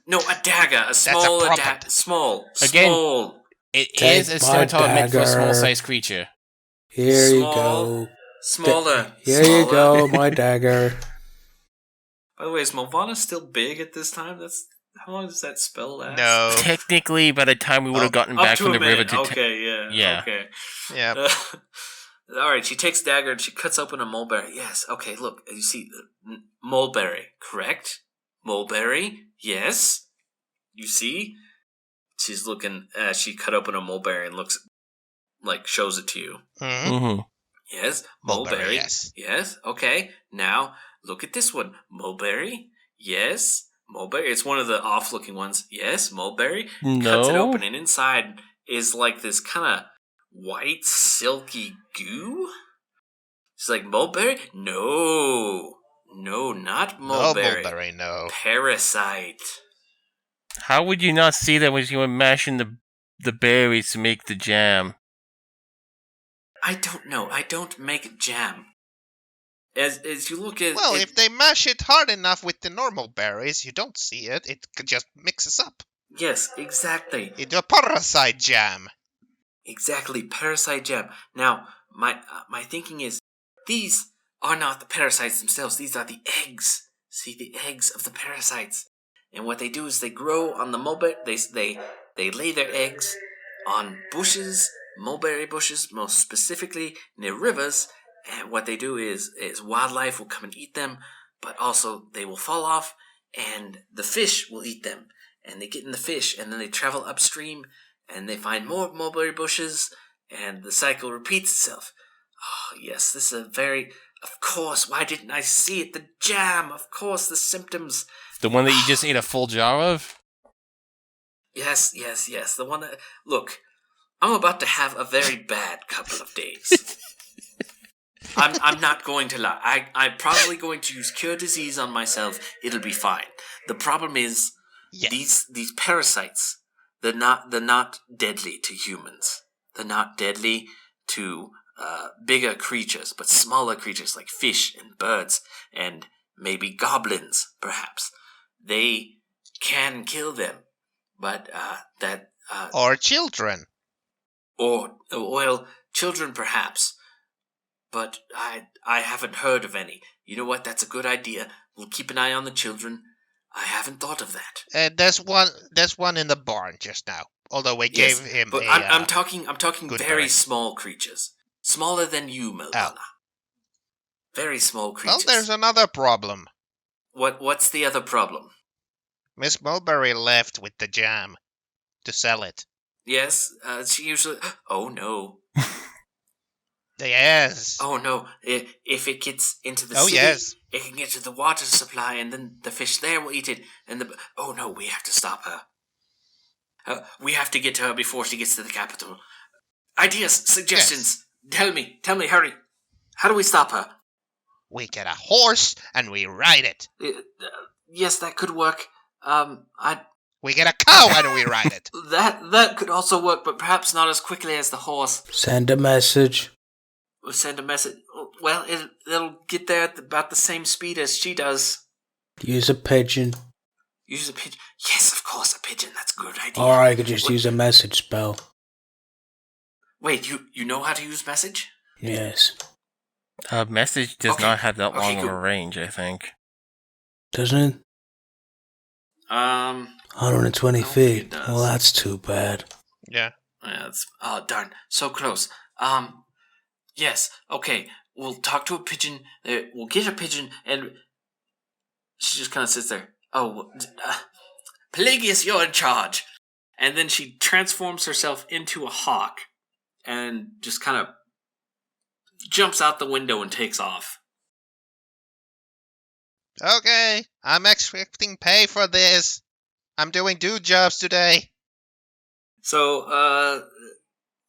[SPEAKER 2] No, a dagger, a small,
[SPEAKER 3] problem.
[SPEAKER 2] small.
[SPEAKER 4] Again, it
[SPEAKER 5] Take
[SPEAKER 4] is a
[SPEAKER 5] my
[SPEAKER 4] scimitar meant for a
[SPEAKER 5] dagger.
[SPEAKER 4] small-sized creature.
[SPEAKER 5] Here you
[SPEAKER 2] Small-
[SPEAKER 5] go.
[SPEAKER 2] Smaller.
[SPEAKER 5] Here you
[SPEAKER 2] smaller.
[SPEAKER 5] go, my dagger.
[SPEAKER 2] By the way, is Movana still big at this time? How long does that spell last?
[SPEAKER 3] No.
[SPEAKER 4] Technically, by the time we would have gotten
[SPEAKER 2] Up
[SPEAKER 4] back
[SPEAKER 2] to
[SPEAKER 4] from
[SPEAKER 2] a
[SPEAKER 4] the river
[SPEAKER 2] minute.
[SPEAKER 4] to
[SPEAKER 2] Okay, yeah.
[SPEAKER 4] Yeah.
[SPEAKER 2] Okay.
[SPEAKER 3] Yeah.
[SPEAKER 2] All right, she takes dagger and she cuts open a mulberry. Yes, okay, look, you see, mulberry, correct? Mulberry, yes. You see? She's looking, she cut open a mulberry and looks, shows it to you.
[SPEAKER 3] Mhm.
[SPEAKER 4] Mm-hmm.
[SPEAKER 2] Yes,
[SPEAKER 3] Mulberry,
[SPEAKER 2] mulberry.
[SPEAKER 3] yes.
[SPEAKER 2] Yes, okay. Now, look at this one. Mulberry, yes. Mulberry, it's one of the off-looking ones. Yes, mulberry. Cuts it
[SPEAKER 4] No.
[SPEAKER 2] open and inside is like this kind of white, silky goo. She's like, mulberry? No, not mulberry.
[SPEAKER 3] No mulberry, no.
[SPEAKER 2] Parasite.
[SPEAKER 4] How would you not see that when you were mashing the berries to make the jam?
[SPEAKER 2] I don't know. I don't make jam. As you look at
[SPEAKER 3] Well,
[SPEAKER 2] it,
[SPEAKER 3] if they mash it hard enough with the normal berries, you don't see it. It just mixes up
[SPEAKER 2] yes, exactly.
[SPEAKER 3] into a parasite jam.
[SPEAKER 2] Exactly, parasite jam. Now, my thinking is, these are not the parasites themselves. These are the eggs. See, the eggs of the parasites. And what they do is they grow on the mulberry. They lay their eggs on bushes, mulberry bushes, most specifically near rivers. And what they do is wildlife will come and eat them, but also they will fall off, and the fish will eat them. And they get in the fish, and then they travel upstream, and they find more mulberry bushes, and the cycle repeats itself. Oh, yes, this is of course, why didn't I see it? The jam, of course, the symptoms.
[SPEAKER 4] The one that you just ate a full jar of?
[SPEAKER 2] Yes, the one that, look, I'm about to have a very bad couple of days. I'm not going to lie. I'm probably going to use cure disease on myself. It'll be fine. The problem is,
[SPEAKER 3] Yes.
[SPEAKER 2] these parasites, they're not deadly to humans. They're not deadly to bigger creatures, but smaller creatures like fish and birds and maybe goblins, perhaps. They can kill them, but
[SPEAKER 3] Or children.
[SPEAKER 2] or children perhaps. But I haven't heard of any. You know what? That's a good idea. We'll keep an eye on the children. I haven't thought of that.
[SPEAKER 3] There's one in the barn just now. Although we
[SPEAKER 2] Yes,
[SPEAKER 3] gave him
[SPEAKER 2] but
[SPEAKER 3] a.
[SPEAKER 2] I'm talking
[SPEAKER 3] good
[SPEAKER 2] very
[SPEAKER 3] berry.
[SPEAKER 2] small creatures, smaller than you, Melvana. Very small
[SPEAKER 3] Well,
[SPEAKER 2] creatures.
[SPEAKER 3] there's another problem.
[SPEAKER 2] What's the other problem?
[SPEAKER 3] Miss Mulberry left with the jam to sell it.
[SPEAKER 2] Yes, she usually. Oh no!
[SPEAKER 3] Yes.
[SPEAKER 2] Oh no! If it gets into the
[SPEAKER 3] Oh,
[SPEAKER 2] city,
[SPEAKER 3] yes.
[SPEAKER 2] it can get to the water supply, and then the fish there will eat it. And oh no, we have to stop her. We have to get to her before she gets to the capital. Ideas, suggestions. Tell me, hurry. How do we stop her?
[SPEAKER 3] We get a horse and we ride it.
[SPEAKER 2] Yes, that could work.
[SPEAKER 3] We get a cow and we ride it.
[SPEAKER 2] That could also work, but perhaps not as quickly as the horse.
[SPEAKER 5] Send a message.
[SPEAKER 2] We'll send a message. Well, it'll get there at about the same speed as she does.
[SPEAKER 5] Use a pigeon.
[SPEAKER 2] Use a pigeon. Yes, of course, a pigeon. That's a good idea.
[SPEAKER 5] Or I could just use a message spell.
[SPEAKER 2] Wait, you know how to use message?
[SPEAKER 5] Yes.
[SPEAKER 4] Message does
[SPEAKER 2] Okay.
[SPEAKER 4] not have that
[SPEAKER 2] Okay,
[SPEAKER 4] long of a
[SPEAKER 2] cool.
[SPEAKER 4] range, I think.
[SPEAKER 5] Doesn't it? 120
[SPEAKER 2] I don't think
[SPEAKER 5] feet.
[SPEAKER 2] it does.
[SPEAKER 5] Well, that's too bad.
[SPEAKER 3] Yeah.
[SPEAKER 2] Yeah, oh darn, so close. Yes, okay. We'll talk to a pigeon. We'll get a pigeon, and she just kind of sits there. Oh, Pelagius, you're in charge. And then she transforms herself into a hawk, and just kind of jumps out the window and takes off.
[SPEAKER 3] Okay, I'm expecting pay for this. I'm doing 2 jobs today.
[SPEAKER 2] So,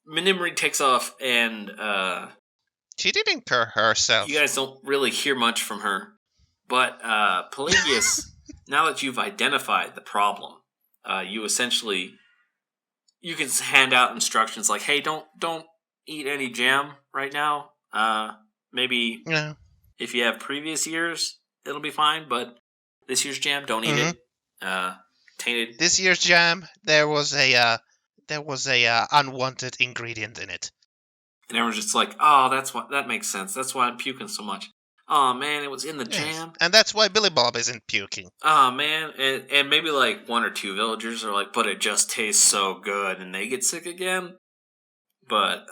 [SPEAKER 2] Minimri takes off, and
[SPEAKER 3] She didn't cure herself.
[SPEAKER 2] you guys don't really hear much from her. But Pelagius, now that you've identified the problem, you essentially you can hand out instructions like, "Hey, don't eat any jam right now. Maybe
[SPEAKER 3] No.
[SPEAKER 2] if you have previous years, it'll be fine. But this year's jam, don't eat it. Tainted.
[SPEAKER 3] This year's jam, there was a unwanted ingredient in it.
[SPEAKER 2] And everyone's just like, oh, that makes sense. That's why I'm puking so much. Oh man, it was in the
[SPEAKER 3] Yes.
[SPEAKER 2] jam.
[SPEAKER 3] And that's why Billy Bob isn't puking.
[SPEAKER 2] Oh man, and maybe like one or two villagers are like, but it just tastes so good, and they get sick again. But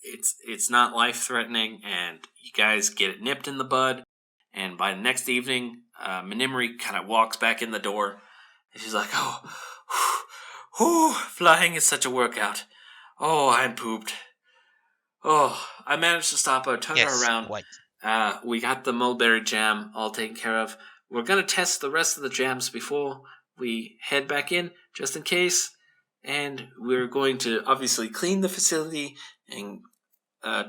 [SPEAKER 2] it's not life threatening, and you guys get it nipped in the bud. And by the next evening, Minimri kind of walks back in the door, and she's like, flying is such a workout. Oh, I'm pooped. Oh, I managed to stop her, turn her around.
[SPEAKER 3] White.
[SPEAKER 2] We got the mulberry jam all taken care of. We're going to test the rest of the jams before we head back in, just in case. And we're going to obviously clean the facility and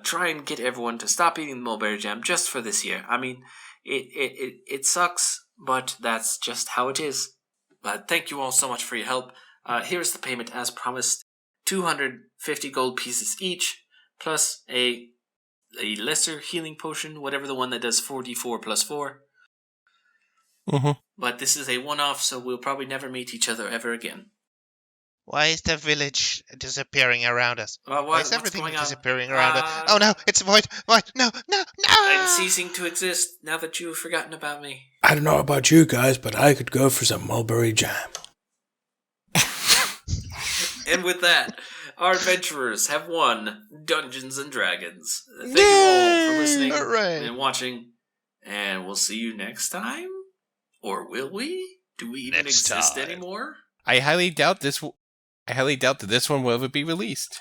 [SPEAKER 2] try and get everyone to stop eating the mulberry jam just for this year. I mean, it sucks, but that's just how it is. But thank you all so much for your help. Here's the payment as promised. 250 gold pieces each, plus a lesser healing potion, whatever the one that does 4d4 plus 4.
[SPEAKER 4] Mm-hmm.
[SPEAKER 2] But this is a one-off, so we'll probably never meet each other ever again.
[SPEAKER 3] Why is the village disappearing around us? Why is
[SPEAKER 2] What's
[SPEAKER 3] everything
[SPEAKER 2] going on?
[SPEAKER 3] disappearing around us? Oh no, it's Void! Void! No!
[SPEAKER 2] I'm ceasing to exist now that you've forgotten about me.
[SPEAKER 5] I don't know about you guys, but I could go for some mulberry jam.
[SPEAKER 2] And with that, our adventurers have won Dungeons and Dragons. Thank you all for listening
[SPEAKER 3] Hooray.
[SPEAKER 2] and watching, and we'll see you next time? Or will we? Do we even
[SPEAKER 3] Next
[SPEAKER 2] exist
[SPEAKER 3] time.
[SPEAKER 2] anymore?
[SPEAKER 4] I highly doubt that this one will ever be released.